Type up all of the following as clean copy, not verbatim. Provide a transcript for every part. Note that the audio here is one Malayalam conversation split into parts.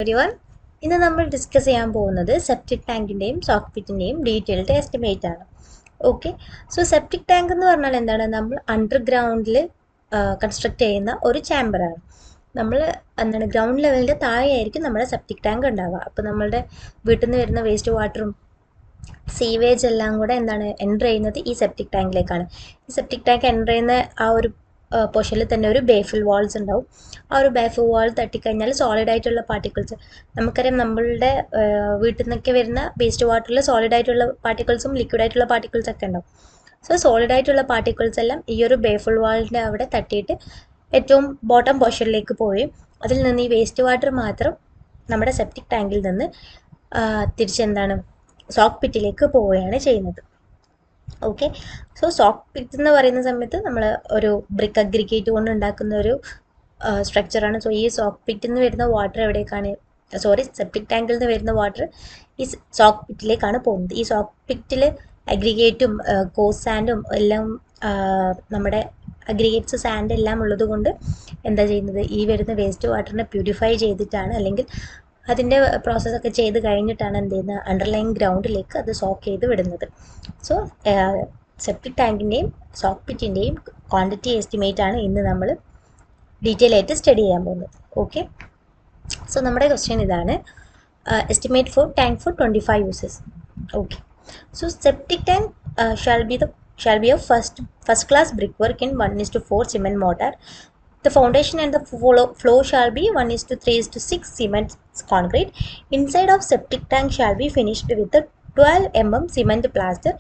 Everyone, ഇന്ന് നമ്മൾ ഡിസ്കസ് ചെയ്യാൻ പോകുന്നത് സെപ്റ്റിക് ടാങ്കിൻ്റെയും സോക്ക് പിറ്റിൻ്റെയും ഡീറ്റെയിൽഡ് എസ്റ്റിമേറ്റ് ആണ്. ഓക്കെ, സോ സെപ്റ്റിക് ടാങ്ക് എന്ന് പറഞ്ഞാൽ എന്താണ്? നമ്മൾ അണ്ടർഗ്രൗണ്ടിൽ കൺസ്ട്രക്ട് ചെയ്യുന്ന ഒരു ചാമ്പറാണ്. നമ്മൾ എന്താണ് ഗ്രൗണ്ട് ലെവലിൻ്റെ താഴെയായിരിക്കും നമ്മുടെ സെപ്റ്റിക് ടാങ്ക് ഉണ്ടാവുക. അപ്പോൾ നമ്മളുടെ വീട്ടിൽ നിന്ന് വരുന്ന വേസ്റ്റ് വാട്ടറും സീവേജ് എല്ലാം കൂടെ എന്താണ് എൻ്റർ ചെയ്യുന്നത് ഈ സെപ്റ്റിക് ടാങ്കിലേക്കാണ്. ഈ സെപ്റ്റിക് ടാങ്ക് എൻ്റർ ചെയ്യുന്ന ആ ഒരു പോർഷനിൽ തന്നെ ഒരു ബേഫിൽ വാൾസ് ഉണ്ടാവും. ആ ഒരു ബേഫിൽ വാൾ തട്ടിക്കഴിഞ്ഞാൽ സോളിഡ് ആയിട്ടുള്ള പാർട്ടിക്കിൾസ്, നമുക്കറിയാം നമ്മളുടെ വീട്ടിൽ നിന്നൊക്കെ വരുന്ന വേസ്റ്റ് വാട്ടറിൽ സോളിഡ് ആയിട്ടുള്ള പാർട്ടിക്കിൾസും ലിക്വിഡ് ആയിട്ടുള്ള പാർട്ടിക്കിൾസ് ഒക്കെ ഉണ്ടാവും. സോ സോളിഡ് ആയിട്ടുള്ള പാർട്ടിക്കിൾസ് എല്ലാം ഈ ഒരു ബേഫിൽ വാളിൻ്റെ അവിടെ തട്ടിയിട്ട് ഏറ്റവും ബോട്ടം പോർഷനിലേക്ക് പോയി അതിൽ നിന്ന് ഈ വേസ്റ്റ് വാട്ടർ മാത്രം നമ്മുടെ സെപ്റ്റിക് ടാങ്കിൽ നിന്ന് തിരിച്ചെന്താണ് സോക്ക് പിറ്റിലേക്ക് പോവുകയാണ് ചെയ്യുന്നത്. ഓക്കെ, സോ സോക്ക് പിറ്റ് എന്ന് പറയുന്ന സമയത്ത് നമ്മൾ ഒരു ബ്രിക്ക് അഗ്രിഗേറ്റ് കൊണ്ട് ഉണ്ടാക്കുന്ന ഒരു സ്ട്രക്ചറാണ്. സോ ഈ സോക്ക് പിറ്റിൽ നിന്ന് വരുന്ന വാട്ടർ എവിടേക്കാണ്, സെപ്റ്റിക് ടാങ്കിൽ നിന്ന് വരുന്ന വാട്ടർ ഈ സോക്ക് പിറ്റിലേക്കാണ് പോകുന്നത്. ഈ സോക്ക് പിറ്റിൽ അഗ്രിഗേറ്റും കോസ് സാൻഡും എല്ലാം നമ്മുടെ അഗ്രിഗേറ്റ്സ് സാൻഡ് എല്ലാം ഉള്ളത് കൊണ്ട് എന്താ ചെയ്യുന്നത്, ഈ വരുന്ന വേസ്റ്റ് വാട്ടറിനെ പ്യൂരിഫൈ ചെയ്തിട്ടാണ്, അല്ലെങ്കിൽ അതിൻ്റെ പ്രോസസ്സൊക്കെ ചെയ്ത് കഴിഞ്ഞിട്ടാണ് എന്ത് ചെയ്യുന്നത്, അണ്ടർലൈൻ ഗ്രൗണ്ടിലേക്ക് അത് സോക്ക് ചെയ്ത് വിടുന്നത്. സോ സെപ്റ്റിക് ടാങ്കിൻ്റെയും സോക്ക് പിറ്റിൻ്റെയും ക്വാണ്ടിറ്റി എസ്റ്റിമേറ്റ് ആണ് ഇന്ന് നമ്മൾ ഡീറ്റെയിൽ ആയിട്ട് സ്റ്റഡി ചെയ്യാൻ പോകുന്നത്. ഓക്കെ, സോ നമ്മുടെ ക്വസ്റ്റ്യൻ ഇതാണ്, എസ്റ്റിമേറ്റ് ഫോർ ടാങ്ക് ഫോർ 25 യൂസസ്. Okay, so septic tank shall be of first class brickwork in 1:4 cement mortar. The foundation and the floor shall be 1:3:6 cement concrete. Inside of septic tank shall be finished with the 12 mm cement plaster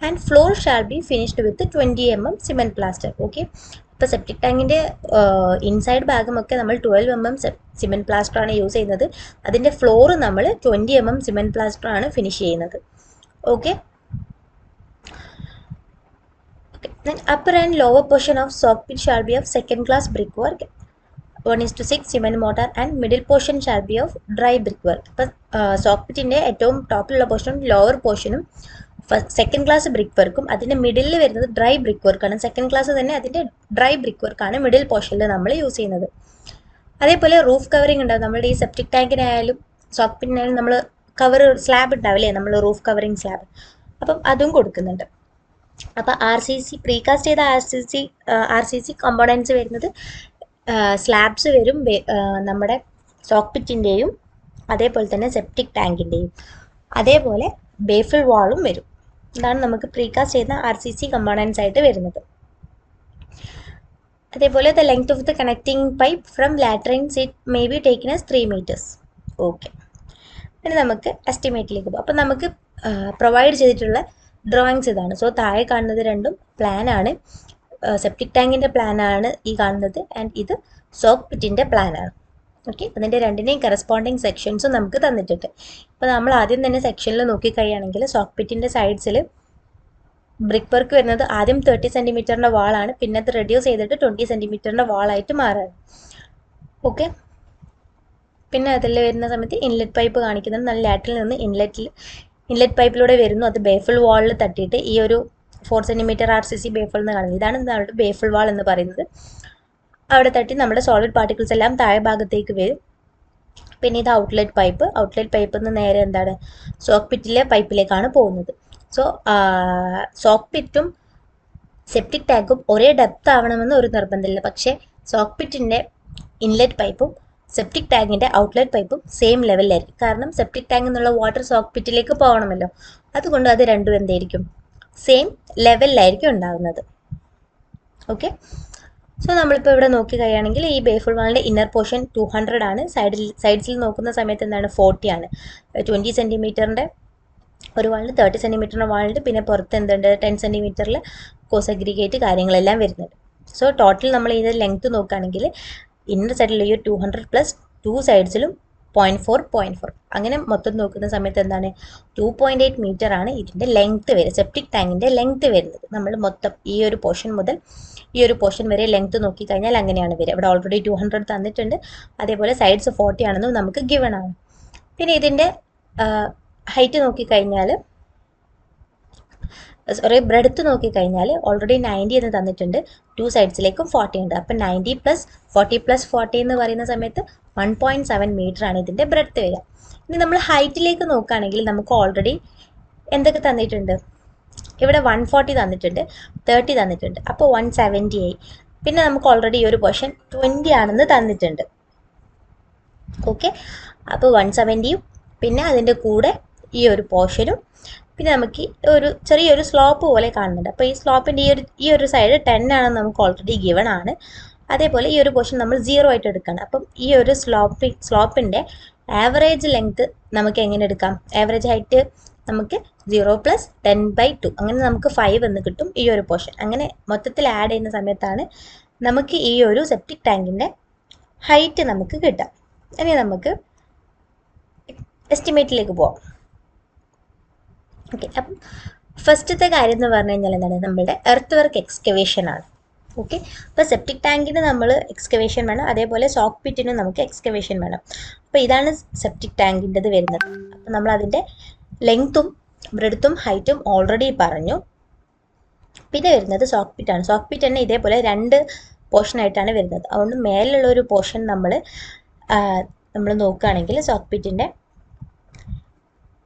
and floor shall be finished with the 20 mm cement plaster. Okay, ഇപ്പോൾ സെപ്റ്റിക് ടാങ്കിൻ്റെ ഇൻസൈഡ് ഭാഗമൊക്കെ നമ്മൾ 12 mm സിമെൻറ്റ് പ്ലാസ്റ്ററാണ് യൂസ് ചെയ്യുന്നത്. അതിൻ്റെ ഫ്ലോർ നമ്മൾ 20 mm സിമെൻറ്റ് പ്ലാസ്റ്ററാണ് ഫിനിഷ് ചെയ്യുന്നത്. Okay, then upper and lower portion of sock pit shall be of second class brickwork 1:6 cement mortar and middle portion shall be of dry brickwork. ഇപ്പോൾ സോക്ക് പിറ്റിൻ്റെ ഏറ്റവും ടോപ്പിലുള്ള പോർഷനും ലോവർ പോർഷനും സെക്കൻഡ് ക്ലാസ് ബ്രിക്ക് വർക്കും അതിൻ്റെ മിഡിലിൽ വരുന്നത് ഡ്രൈ ബ്രിക്ക് വർക്കാണ്. സെക്കൻഡ് ക്ലാസ് തന്നെ അതിൻ്റെ ഡ്രൈ ബ്രിക്ക് വർക്കാണ് മിഡിൽ പോർഷനിൽ നമ്മൾ യൂസ് ചെയ്യുന്നത്. അതേപോലെ റൂഫ് കവറിങ് ഉണ്ടാവും. നമ്മുടെ ഈ സെപ്റ്റിക് ടാങ്കിനായാലും സോക്ക് പിറ്റിനായാലും നമ്മൾ കവർ സ്ലാബ് ഉണ്ടാവില്ലേ, നമ്മൾ റൂഫ് കവറിങ് സ്ലാബ്, അപ്പം അതും കൊടുക്കുന്നുണ്ട്. അപ്പോൾ പ്രീകാസ്റ്റ് ചെയ്ത ആർ സി സി കമ്പോണൻസ് വരുന്നത് സ്ലാബ്സ് വരും നമ്മുടെ സോക്ക് പിറ്റിൻ്റെയും അതേപോലെ തന്നെ സെപ്റ്റിക് ടാങ്കിൻ്റെയും, അതേപോലെ ബേഫിൽ വാളും വരും. ഇതാണ് നമുക്ക് പ്രീകാസ്റ്റ് ചെയ്യുന്ന ആർ സി സി കമ്പോണൻസ് ആയിട്ട് വരുന്നത്. അതേപോലെ the length of the connecting pipe from latrines it may be taken as 3 meters. Okay, പിന്നെ നമുക്ക് എസ്റ്റിമേറ്റിലേക്ക് പോകും. അപ്പം നമുക്ക് പ്രൊവൈഡ് ചെയ്തിട്ടുള്ള ഡ്രോയിങ്സ് ഇതാണ്. സോ താഴെ കാണുന്നത് രണ്ടും പ്ലാനാണ്. സെപ്റ്റിക് ടാങ്കിൻ്റെ പ്ലാനാണ് ഈ കാണുന്നത്, ആൻഡ് ഇത് സോക്ക് പിറ്റിൻ്റെ പ്ലാനാണ്. ഓക്കെ, അതിൻ്റെ രണ്ടിനെയും കറസ്പോണ്ടിങ് സെക്ഷൻസും നമുക്ക് തന്നിട്ടുണ്ട്. ഇപ്പോൾ നമ്മൾ ആദ്യം തന്നെ സെക്ഷനിൽ നോക്കിക്കഴിയുകയാണെങ്കിൽ സോക്ക് പിറ്റിൻ്റെ സൈഡ്സിൽ ബ്രിക്ക് വർക്ക് വരുന്നത് ആദ്യം 30 cm വാളാണ്, പിന്നെ അത് റെഡ്യൂസ് ചെയ്തിട്ട് 20 cm വാളായിട്ട് മാറാണ്. ഓക്കെ, പിന്നെ അതിൽ വരുന്ന സമയത്ത് ഇൻലെറ്റ് പൈപ്പ് കാണിക്കുന്നത് നല്ല ലാറ്ററിൽ നിന്ന് ഇൻലെറ്റ് പൈപ്പിലൂടെ വരുന്നു. അത് ബേഫിൾ വാളിൽ തട്ടിയിട്ട് ഈ ഒരു 4 cm ആർ സി സി ബേഫിൾ എന്ന് കാണുന്നത്, ഇതാണ് നമ്മുടെ ബേഫിൾ വാൾ എന്ന് പറയുന്നത്. അവിടെ തട്ടി നമ്മുടെ സോളിഡ് പാർട്ടിക്കിൾസ് എല്ലാം താഴെ ഭാഗത്തേക്ക് വരും. പിന്നെ ഇത് ഔട്ട്ലെറ്റ് പൈപ്പ് നിന്ന് നേരെ എന്താണ് സോക്ക് പിറ്റിലെ പൈപ്പിലേക്കാണ് പോകുന്നത്. സോ സോക്ക് പിറ്റും സെപ്റ്റിക് ടാങ്കും ഒരേ ഡെപ്ത് ആവണമെന്ന് ഒരു നിർബന്ധമില്ല. പക്ഷേ സോക്ക് പിറ്റിൻ്റെ ഇൻലെറ്റ് പൈപ്പും സെപ്റ്റിക് ടാങ്കിൻ്റെ ഔട്ട്ലെറ്റ് പൈപ്പും സെയിം ലെവലിലായിരിക്കും. കാരണം സെപ്റ്റിക് ടാങ്കിൽ നിന്നുള്ള വാട്ടർ സോക്ക് പിറ്റിലേക്ക് പോകണമല്ലോ, അതുകൊണ്ട് അത് രണ്ടും എന്തായിരിക്കും, സെയിം ലെവലിലായിരിക്കും ഉണ്ടാകുന്നത്. ഓക്കെ, സോ നമ്മളിപ്പോൾ ഇവിടെ നോക്കി കഴിയുകയാണെങ്കിൽ ഈ ബേഫിൾ വാളിൻ്റെ ഇന്നർ പോർഷൻ 200 ആണ്, സൈഡ്സിൽ നോക്കുന്ന സമയത്ത് എന്താണ് 40 ആണ്. 20 cm ഒരു വാളിന് 30 cm വാളുണ്ട്, പിന്നെ പുറത്ത് എന്തുണ്ട് 10 cm കോസ് അഗ്രിഗേറ്റ് കാര്യങ്ങളെല്ലാം വരുന്നുണ്ട്. സോ ടോട്ടൽ നമ്മൾ ഇതിൻ്റെ ലെങ്ത്ത് നോക്കുകയാണെങ്കിൽ ഇന്നർ സൈഡിൽ ഈ 200 പ്ലസ് 2 സൈഡ്സിലും 0.4 അങ്ങനെ മൊത്തം നോക്കുന്ന സമയത്ത് എന്താണ് 2.8 meter ആണ് ഇതിൻ്റെ ലെങ്ത്ത് വരെ, സെപ്റ്റിക് ടാങ്കിൻ്റെ ലെങ്ത്ത് വരുന്നത്. നമ്മൾ മൊത്തം ഈ ഒരു പോർഷൻ മുതൽ ഈ ഒരു പോർഷൻ വരെ ലെങ്ത്ത് നോക്കിക്കഴിഞ്ഞാൽ അങ്ങനെയാണ് വരിക. ഇവിടെ ഓൾറെഡി 200 തന്നിട്ടുണ്ട്, അതേപോലെ സൈഡ്സ് 40 ആണെന്നും നമുക്ക് ഗിവൺ ആണ്. പിന്നെ ഇതിൻ്റെ ഹൈറ്റ് നോക്കിക്കഴിഞ്ഞാൽ സോറി ബ്രെഡ്ത്ത് നോക്കിക്കഴിഞ്ഞാൽ ഓൾറെഡി 90 എന്ന് തന്നിട്ടുണ്ട്, 2 സൈഡ്സിലേക്കും 40 ഉണ്ട്. അപ്പം 90 + 40 എന്ന് പറയുന്ന സമയത്ത് 1.7 മീറ്റർ ആണ് ഇതിൻ്റെ ബ്രെഡ്ത്ത് വരിക. ഇനി നമ്മൾ ഹൈറ്റിലേക്ക് നോക്കുകയാണെങ്കിൽ നമുക്ക് ഓൾറെഡി എന്തൊക്കെ തന്നിട്ടുണ്ട്, ഇവിടെ 140 തന്നിട്ടുണ്ട്, 30 തന്നിട്ടുണ്ട്, അപ്പോൾ 170 ആയി. പിന്നെ നമുക്ക് ഓൾറെഡി ഈ ഒരു പോർഷൻ 20 ആണെന്ന് തന്നിട്ടുണ്ട്. ഓക്കെ, അപ്പോൾ 170യും പിന്നെ അതിൻ്റെ കൂടെ ഈ ഒരു പോർഷനും, പിന്നെ നമുക്ക് ഒരു ചെറിയൊരു സ്ലോപ്പ് പോലെ കാണുന്നുണ്ട്. അപ്പോൾ ഈ സ്ലോപ്പിൻ്റെ ഈ ഒരു സൈഡ് 10 ആണെന്ന് നമുക്ക് ഓൾറെഡി ഗിവൺ ആണ്. അതേപോലെ ഈ ഒരു പോർഷൻ നമ്മൾ 0 ആയിട്ട് എടുക്കണം. അപ്പം ഈ ഒരു സ്ലോപ്പിൻ്റെ ആവറേജ് ലെങ്ത് നമുക്ക് എങ്ങനെ എടുക്കാം, ആവറേജ് ഹൈറ്റ് നമുക്ക് 0 + 10/2 അങ്ങനെ നമുക്ക് 5 എന്ന് കിട്ടും ഈ ഒരു പോർഷൻ. അങ്ങനെ മൊത്തത്തിൽ ആഡ് ചെയ്യുന്ന സമയത്താണ് നമുക്ക് ഈ ഒരു സെപ്റ്റിക് ടാങ്കിൻ്റെ ഹൈറ്റ് നമുക്ക് കിട്ടാം. ഇനി നമുക്ക് എസ്റ്റിമേറ്റിലേക്ക് പോവാം. ഓക്കെ, അപ്പം ഫസ്റ്റത്തെ കാര്യം എന്ന് പറഞ്ഞു കഴിഞ്ഞാൽ എന്താണ്, നമ്മുടെ എർത്ത് വർക്ക് എക്സ്കവേഷൻ ആണ്. ഓക്കെ, അപ്പോൾ സെപ്റ്റിക് ടാങ്കിന് നമ്മൾ എക്സ്കവേഷൻ വേണം, അതേപോലെ സോക്ക് പിറ്റിനും നമുക്ക് എക്സ്കവേഷൻ വേണം. അപ്പോൾ ഇതാണ് സെപ്റ്റിക് ടാങ്കിൻ്റെത് വരുന്നത്. അപ്പോൾ നമ്മൾ അതിൻ്റെ ലെങ്ത്തും ബ്രെഡ്ത്തും ഹൈറ്റും ഓൾറെഡി പറഞ്ഞു. പിന്നെ വരുന്നത് സോക്ക് പിറ്റാണ്. സോക്ക് പിറ്റ് തന്നെ ഇതേപോലെ 2 പോർഷനായിട്ടാണ് വരുന്നത്. അതുകൊണ്ട് മേലുള്ള ഒരു പോർഷൻ നമ്മൾ നോക്കുകയാണെങ്കിൽ സോക്ക് പിറ്റിൻ്റെ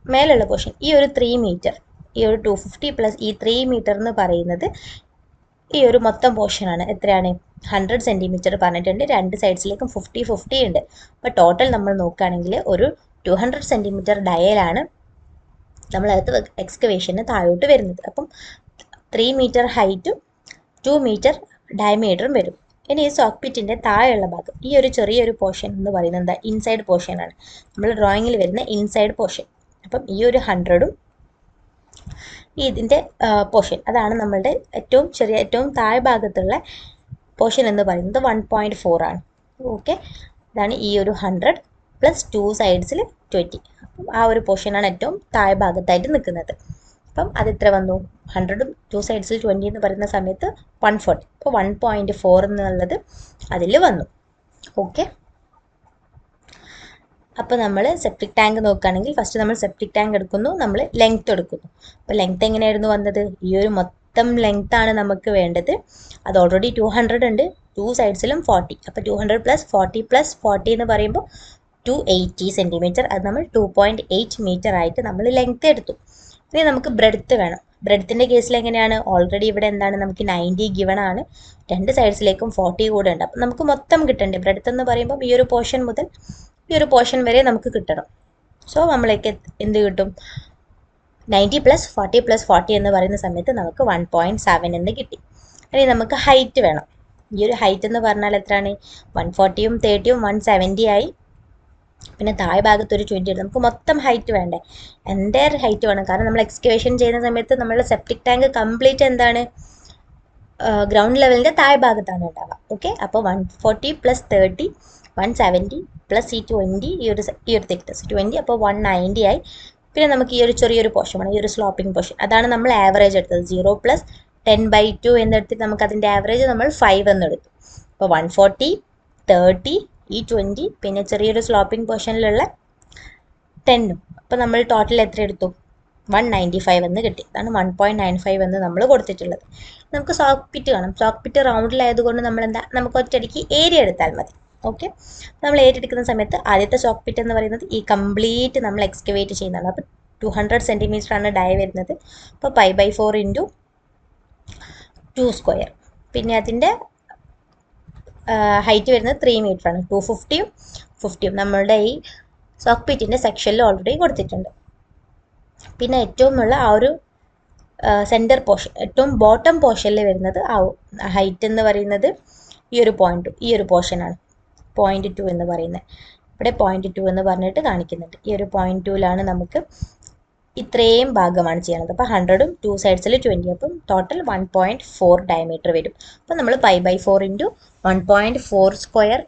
മേലുള്ള പോർഷൻ ഈ ഒരു 3 മീറ്റർ, ഈ ഒരു 250 + ഈ 3 മീറ്റർ എന്ന് പറയുന്നത് ഈ ഒരു മൊത്തം പോർഷനാണ്. എത്രയാണ്, 100 സെൻറ്റിമീറ്റർ പറഞ്ഞിട്ടുണ്ട്. 2 സൈഡ്സിലേക്കും 50 ഉണ്ട്. അപ്പോൾ ടോട്ടൽ നമ്മൾ നോക്കുകയാണെങ്കിൽ ഒരു 200 സെൻറ്റിമീറ്റർ ഡയലാണ് നമ്മളകത്ത് എക്സ്കവേഷന് താഴോട്ട് വരുന്നത്. അപ്പം 3 മീറ്റർ ഹൈറ്റും 2 മീറ്റർ ഡയമീറ്ററും വരും. ഇനി ഈ സോക്ക് പിറ്റിൻ്റെ താഴെയുള്ള ഭാഗം ഈ ഒരു ചെറിയൊരു പോർഷൻ എന്ന് പറയുന്നത് എന്താ, ഇൻസൈഡ് പോർഷനാണ്. നമ്മൾ ഡ്രോയിങ്ങിൽ വരുന്ന ഇൻസൈഡ് പോർഷൻ. അപ്പം ഈ ഒരു 100ഉം ഇതിൻ്റെ പോർഷൻ, അതാണ് നമ്മളുടെ ഏറ്റവും താഴെ ഭാഗത്തുള്ള പോർഷൻ എന്ന് പറയുന്നത് 1.4 ആണ്. ഓക്കെ, അതാണ് ഈ ഒരു 100 + 2 സൈഡ്സിൽ 20. അപ്പം ആ ഒരു പോർഷനാണ് ഏറ്റവും താഴെ ഭാഗത്തായിട്ട് നിൽക്കുന്നത്. അപ്പം അത് എത്ര വന്നു, 100ഉം 2 സൈഡ്സിൽ 20 എന്ന് പറയുന്ന സമയത്ത് 140. അപ്പോൾ 1.4 എന്നുള്ളത് അതിൽ വന്നു. ഓക്കെ, അപ്പോൾ നമ്മൾ സെപ്റ്റിക് ടാങ്ക് നോക്കുകയാണെങ്കിൽ ഫസ്റ്റ് നമ്മൾ സെപ്റ്റിക് ടാങ്ക് എടുക്കുന്നു, നമ്മൾ ലെങ്ത് എടുക്കുന്നു. അപ്പോൾ ലെങ്ത് എങ്ങനെയായിരുന്നു വന്നത്, ഈ ഒരു മൊത്തം ലെങ്ത് ആണ് നമുക്ക് വേണ്ടത്. അത് ഓൾറെഡി 200 ഉണ്ട്, 2 സൈഡ്സിലും 40. അപ്പോൾ 200 + 40 + 40 എന്ന് പറയുമ്പോൾ 280 സെൻറ്റിമീറ്റർ. അത് നമ്മൾ 2.8 മീറ്റർ ആയിട്ട് നമ്മൾ ലെങ്ത് എടുത്തു. ഇനി നമുക്ക് ബ്രെഡ്ത്ത് വേണം. ബ്രെഡ്ത്തിൻ്റെ കേസിൽ എങ്ങനെയാണ്, ഓൾറെഡി ഇവിടെ എന്താണ് നമുക്ക് 90 ഗിവൺ ആണ്, 2 സൈഡ്സിലേക്കും 40 കൂടെ ഉണ്ട്. അപ്പം നമുക്ക് മൊത്തം കിട്ടണ്ടേ, ബ്രെഡ്ത്ത് എന്ന് പറയുമ്പോൾ ഈ ഒരു പോർഷൻ മുതൽ ഈ ഒരു പോർഷൻ വരെ നമുക്ക് കിട്ടണം. സോ നമ്മളേക്ക് എന്ത് കിട്ടും, 90 + 40 + 40 എന്ന് പറയുന്ന സമയത്ത് നമുക്ക് 1.7 എന്ന് കിട്ടി. ഇനി നമുക്ക് ഹൈറ്റ് വേണം. ഈ ഒരു ഹൈറ്റ് എന്ന് പറഞ്ഞാൽ എത്രയാണ്, 140ഉം 30ഉം 170 ആയി. പിന്നെ താഴെ ഭാഗത്ത് ഒരു 20 നമുക്ക് മൊത്തം ഹൈറ്റ് വേണ്ടേ, എൻ്റയർ ഹൈറ്റ് വേണം. കാരണം നമ്മൾ എക്സ്കവേഷൻ ചെയ്യുന്ന സമയത്ത് നമ്മളുടെ സെപ്റ്റിക് ടാങ്ക് കംപ്ലീറ്റ് എന്താണ്, ഗ്രൗണ്ട് ലെവലിൻ്റെ താഴെ ഭാഗത്താണ് ഉണ്ടാവുക. ഓക്കെ, അപ്പോൾ 140 + 30 170 + ഈ 20 ഈ ഒരു തിക്നെസ് 20, അപ്പോൾ 190 ആയി. പിന്നെ നമുക്ക് ഈ ഒരു ചെറിയൊരു പോർഷൻ വേണം, ഈ ഒരു സ്ലോപ്പിംഗ് പോർഷൻ. അതാണ് നമ്മൾ ആവറേജ് എടുത്തത്. 0 + 10/2 എന്നെടുത്തിട്ട് നമുക്ക് അതിൻ്റെ ആവറേജ് നമ്മൾ 5 എന്നെടുത്തു. അപ്പോൾ 140 30 ഈ 20 പിന്നെ ചെറിയൊരു സ്ലോപ്പിംഗ് പോർഷനിലുള്ള 10ഉം. അപ്പോൾ നമ്മൾ ടോട്ടൽ എത്ര എടുത്തു, 195 എന്ന് കിട്ടി. അതാണ് 1.95 എന്ന് നമ്മൾ കൊടുത്തിട്ടുള്ളത്. നമുക്ക് സോക്ക് പിറ്റ് കാണാം. സോക്ക് പിറ്റ് റൗണ്ടിലായതുകൊണ്ട് നമ്മൾ നമുക്ക് ഒറ്റയടിക്ക് ഏരിയ എടുത്താൽ മതി. ഓക്കെ, നമ്മൾ ഏരിയ എടുക്കുന്ന സമയത്ത് ആദ്യത്തെ സോക്ക് പിറ്റ് എന്ന് പറയുന്നത് ഈ കംപ്ലീറ്റ് നമ്മൾ എക്സ്കവേറ്റ് ചെയ്യുന്നതാണ്. അപ്പോൾ 200 സെൻറ്റിമീറ്റർ ആണ് ഡയ വരുന്നത്. അപ്പോൾ π/4 × 2². പിന്നെ അതിൻ്റെ ഹൈറ്റ് വരുന്നത് 3 മീറ്റർ ആണ്. 250ഉം 50ഉം നമ്മളുടെ ഈ സോക്ക് പിറ്റിൻ്റെ സെക്ഷനിൽ ഓൾറെഡി കൊടുത്തിട്ടുണ്ട്. പിന്നെ ഏറ്റവുമുള്ള ആ ഒരു സെൻറ്റർ പോർഷൻ, ഏറ്റവും ബോട്ടം പോർഷനിൽ വരുന്നത് ആ ഹൈറ്റ് എന്ന് പറയുന്നത് ഈ ഒരു പോർഷനാണ് 0.2 എന്ന് പറയുന്നത്. ഇവിടെ 0.2 എന്ന് പറഞ്ഞിട്ട് കാണിക്കുന്നുണ്ട്. ഈ ഒരു 0.2ലാണ് നമുക്ക് ഇത്രയും ഭാഗമാണ് ചെയ്യുന്നത്. അപ്പോൾ 100ഉം 2 സൈഡ്സിൽ 20, അപ്പം ടോട്ടൽ 1.4 ഡയമീറ്റർ വരും. അപ്പോൾ നമ്മൾ π/4 × 1.4²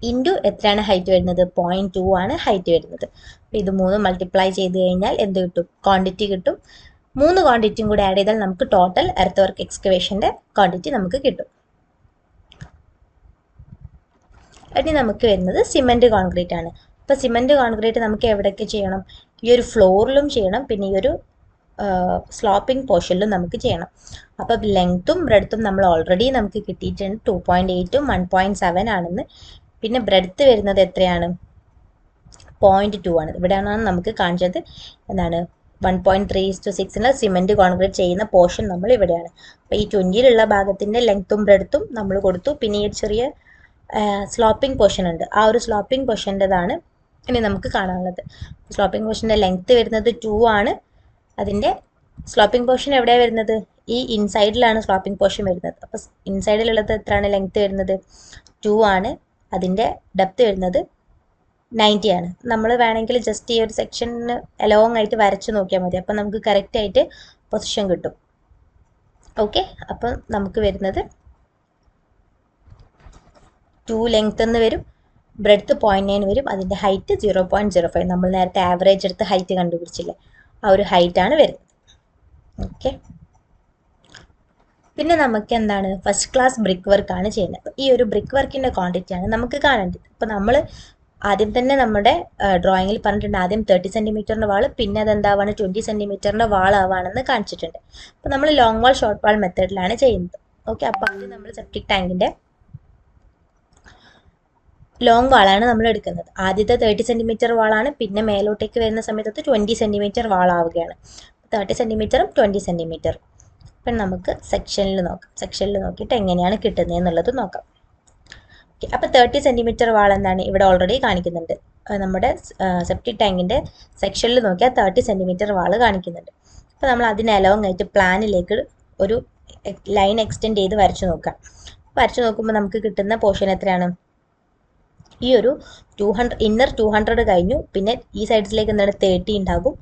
ഇൻറ്റു എത്രയാണ് ഹൈറ്റ് വരുന്നത്, 0.2 ആണ് ഹൈറ്റ് വരുന്നത്. അപ്പോൾ ഇത് 3 മൾട്ടിപ്ലൈ ചെയ്ത് കഴിഞ്ഞാൽ എന്ത് കിട്ടും, ക്വാണ്ടിറ്റി കിട്ടും. 3 ക്വാണ്ടിറ്റിയും കൂടി ആഡ് ചെയ്താൽ നമുക്ക് ടോട്ടൽ എർത്ത് വർക്ക് എക്സ്കവേഷൻ്റെ ക്വാണ്ടിറ്റി നമുക്ക് കിട്ടും. ഇനി നമുക്ക് വരുന്നത് സിമെൻറ്റ് കോൺക്രീറ്റ് ആണ്. അപ്പോൾ സിമെൻറ്റ് കോൺക്രീറ്റ് നമുക്ക് എവിടെയൊക്കെ ചെയ്യണം, ഈ ഒരു ഫ്ലോറിലും ചെയ്യണം, പിന്നെ ഈ ഒരു സ്ലോപ്പിംഗ് പോർഷനിലും നമുക്ക് ചെയ്യണം. അപ്പോൾ ലെങ്ത്തും ബ്രെഡ്ത്തും നമ്മൾ ഓൾറെഡി നമുക്ക് കിട്ടിയിട്ടുണ്ട് 2.8ഉം 1.7 ആണെന്ന്. പിന്നെ ബ്രെഡ്ത്ത് വരുന്നത് എത്രയാണ്? 0.2 ആണ്. ഇവിടെയാണ് നമുക്ക് കാണിച്ചത് എന്താണ് 1.3:6 സിമെൻറ്റ് കോൺക്രീറ്റ് ചെയ്യുന്ന പോർഷൻ നമ്മൾ ഇവിടെയാണ്. അപ്പോൾ ഈ 20ലുള്ള ഭാഗത്തിൻ്റെ ലെങ്ത്തും ബ്രെഡ്ത്തും നമ്മൾ കൊടുത്തു. പിന്നെ ഈ ചെറിയ സ്ലോപ്പിംഗ് പോർഷൻ ഉണ്ട്, ആ ഒരു സ്ലോപ്പിംഗ് പോർഷൻ്റെതാണ് ഇനി നമുക്ക് കാണാനുള്ളത്. സ്ലോപ്പിംഗ് പോർഷൻ്റെ ലെങ്ത്ത് വരുന്നത് 2 ആണ്. അതിൻ്റെ സ്ലോപ്പിംഗ് പോർഷൻ എവിടെയാണ് വരുന്നത്? ഈ ഇൻസൈഡിലാണ് സ്ലോപ്പിംഗ് പോർഷൻ വരുന്നത്. അപ്പോൾ ഇൻസൈഡിലുള്ളത് എത്രയാണ് ലെങ്ത്ത് വരുന്നത്? 2 ആണ്. അതിൻ്റെ ഡെപ്ത് വരുന്നത് 90 ആണ്. നമ്മൾ വേണമെങ്കിൽ ജസ്റ്റ് ഈ ഒരു സെക്ഷന് അലോങ് ആയിട്ട് വരച്ച് നോക്കിയാൽ മതി. അപ്പം നമുക്ക് കറക്റ്റായിട്ട് പൊസിഷൻ കിട്ടും. ഓക്കെ, അപ്പം നമുക്ക് വരുന്നത് 2 ലെങ്ത് എന്ന് വരും, ബ്രെഡ്ത്ത് 0.9 വരും, അതിൻ്റെ ഹൈറ്റ് 0.05. നമ്മൾ നേരത്തെ ആവറേജ് എടുത്ത് ഹൈറ്റ് കണ്ടുപിടിച്ചില്ലേ, ആ ഒരു ഹൈറ്റാണ് വരുന്നത്. ഓക്കെ, പിന്നെ നമുക്ക് എന്താണ് ഫസ്റ്റ് ക്ലാസ് ബ്രിക്ക് വർക്കാണ് ചെയ്യുന്നത്. അപ്പോൾ ഈ ഒരു ബ്രിക്ക് വർക്കിൻ്റെ ക്വാണ്ടിറ്റിയാണ് നമുക്ക് കാണേണ്ടത്. അപ്പോൾ നമ്മൾ ആദ്യം തന്നെ നമ്മുടെ ഡ്രോയിങ്ങിൽ പറഞ്ഞിട്ടുണ്ട്, ആദ്യം 30 സെൻറ്റിമീറ്ററിൻ്റെ വാൾ, പിന്നെ അതെന്താവാണ് 20 സെൻറ്റിമീറ്ററിൻ്റെ വാളാവാണെന്ന് കാണിച്ചിട്ടുണ്ട്. അപ്പോൾ നമ്മൾ ലോങ് വാൾ ഷോർട്ട് വാൾ മെത്തേഡിലാണ് ചെയ്യുന്നത്. ഓക്കെ, അപ്പോൾ ആദ്യം നമ്മൾ സെപ്റ്റിക് ടാങ്കിൻ്റെ ലോങ് വാളാണ് നമ്മൾ എടുക്കുന്നത്. ആദ്യത്തെ 30 സെൻറ്റിമീറ്റർ വാളാണ്, പിന്നെ മേലോട്ടേക്ക് വരുന്ന സമയത്ത് 20 സെൻറ്റിമീറ്റർ വാളാവുകയാണ്. 30 സെൻറ്റിമീറ്ററും 20 സെൻറ്റിമീറ്ററും. അപ്പം നമുക്ക് സെക്ഷനിൽ നോക്കാം. സെക്ഷനിൽ നോക്കിയിട്ട് എങ്ങനെയാണ് കിട്ടുന്നത് എന്നുള്ളത് നോക്കാം. ഓക്കെ, അപ്പോൾ 30 സെൻറ്റിമീറ്റർ വാൾ എന്താണ് ഇവിടെ ഓൾറെഡി കാണിക്കുന്നുണ്ട്. നമ്മുടെ സെപ്റ്റിക് ടാങ്കിൻ്റെ സെക്ഷനിൽ നോക്കിയാൽ 30 സെൻറ്റിമീറ്റർ വാൾ കാണിക്കുന്നുണ്ട്. അപ്പോൾ നമ്മൾ അതിന് അലോങ് ആയിട്ട് പ്ലാനിലേക്ക് ഒരു ലൈൻ എക്സ്റ്റെൻഡ് ചെയ്ത് വരച്ച് നോക്കാം. വരച്ച് നോക്കുമ്പോൾ നമുക്ക് കിട്ടുന്ന പോർഷൻ എത്രയാണ്? ഈ ഒരു 200 ഇന്നർ 200 കഴിഞ്ഞു, പിന്നെ ഈ സൈഡ്സിലേക്ക് എന്താണ് 30 ഉണ്ടാകും,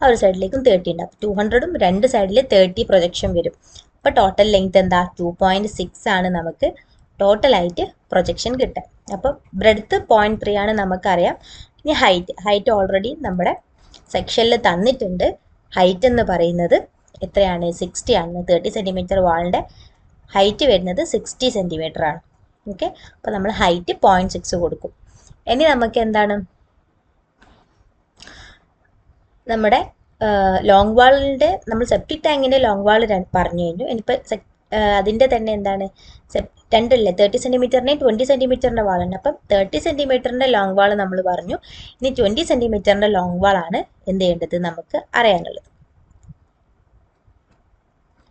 ആ ഒരു സൈഡിലേക്കും 30 ഉണ്ടാകും. 200ഉം രണ്ട് സൈഡിൽ 30 പ്രൊജക്ഷൻ വരും. അപ്പോൾ ടോട്ടൽ ലെങ്ത് എന്താ? 2.6 ആണ് നമുക്ക് ടോട്ടലായിട്ട് പ്രൊജക്ഷൻ കിട്ടുക. അപ്പോൾ ബ്രെഡ്ത്ത് 0.3 ആണ് നമുക്കറിയാം. ഇനി ഹൈറ്റ് ഓൾറെഡി നമ്മുടെ സെക്ഷനിൽ തന്നിട്ടുണ്ട്. ഹൈറ്റ് എന്ന് പറയുന്നത് എത്രയാണ്? 60 ആണ്. 30 സെൻറ്റിമീറ്റർ വാളിൻ്റെ ഹൈറ്റ് വരുന്നത് 60 സെൻറ്റിമീറ്റർ ആണ്. ഓക്കെ, അപ്പോൾ നമ്മൾ ഹൈറ്റ് 0.6 കൊടുക്കും. ഇനി നമുക്ക് എന്താണ് നമ്മുടെ ലോങ് വാളിൻ്റെ, നമ്മൾ സെപ്റ്റിക് ടാങ്കിൻ്റെ ലോങ് വാൾ പറഞ്ഞു കഴിഞ്ഞു. ഇനിയിപ്പോൾ അതിൻ്റെ തന്നെ എന്താണ് രണ്ടല്ലേ, 30 സെൻറ്റിമീറ്ററിൻ്റെയും 20 സെൻറ്റിമീറ്ററിൻ്റെ വാളുണ്ട്. അപ്പം 30 സെൻറ്റിമീറ്ററിൻ്റെ ലോങ് വാൾ നമ്മൾ പറഞ്ഞു. ഇനി 20 സെൻറ്റിമീറ്ററിൻ്റെ ലോങ് വാളാണ് എന്ത് ചെയ്യേണ്ടത് നമുക്ക് അറിയാനുള്ളത്.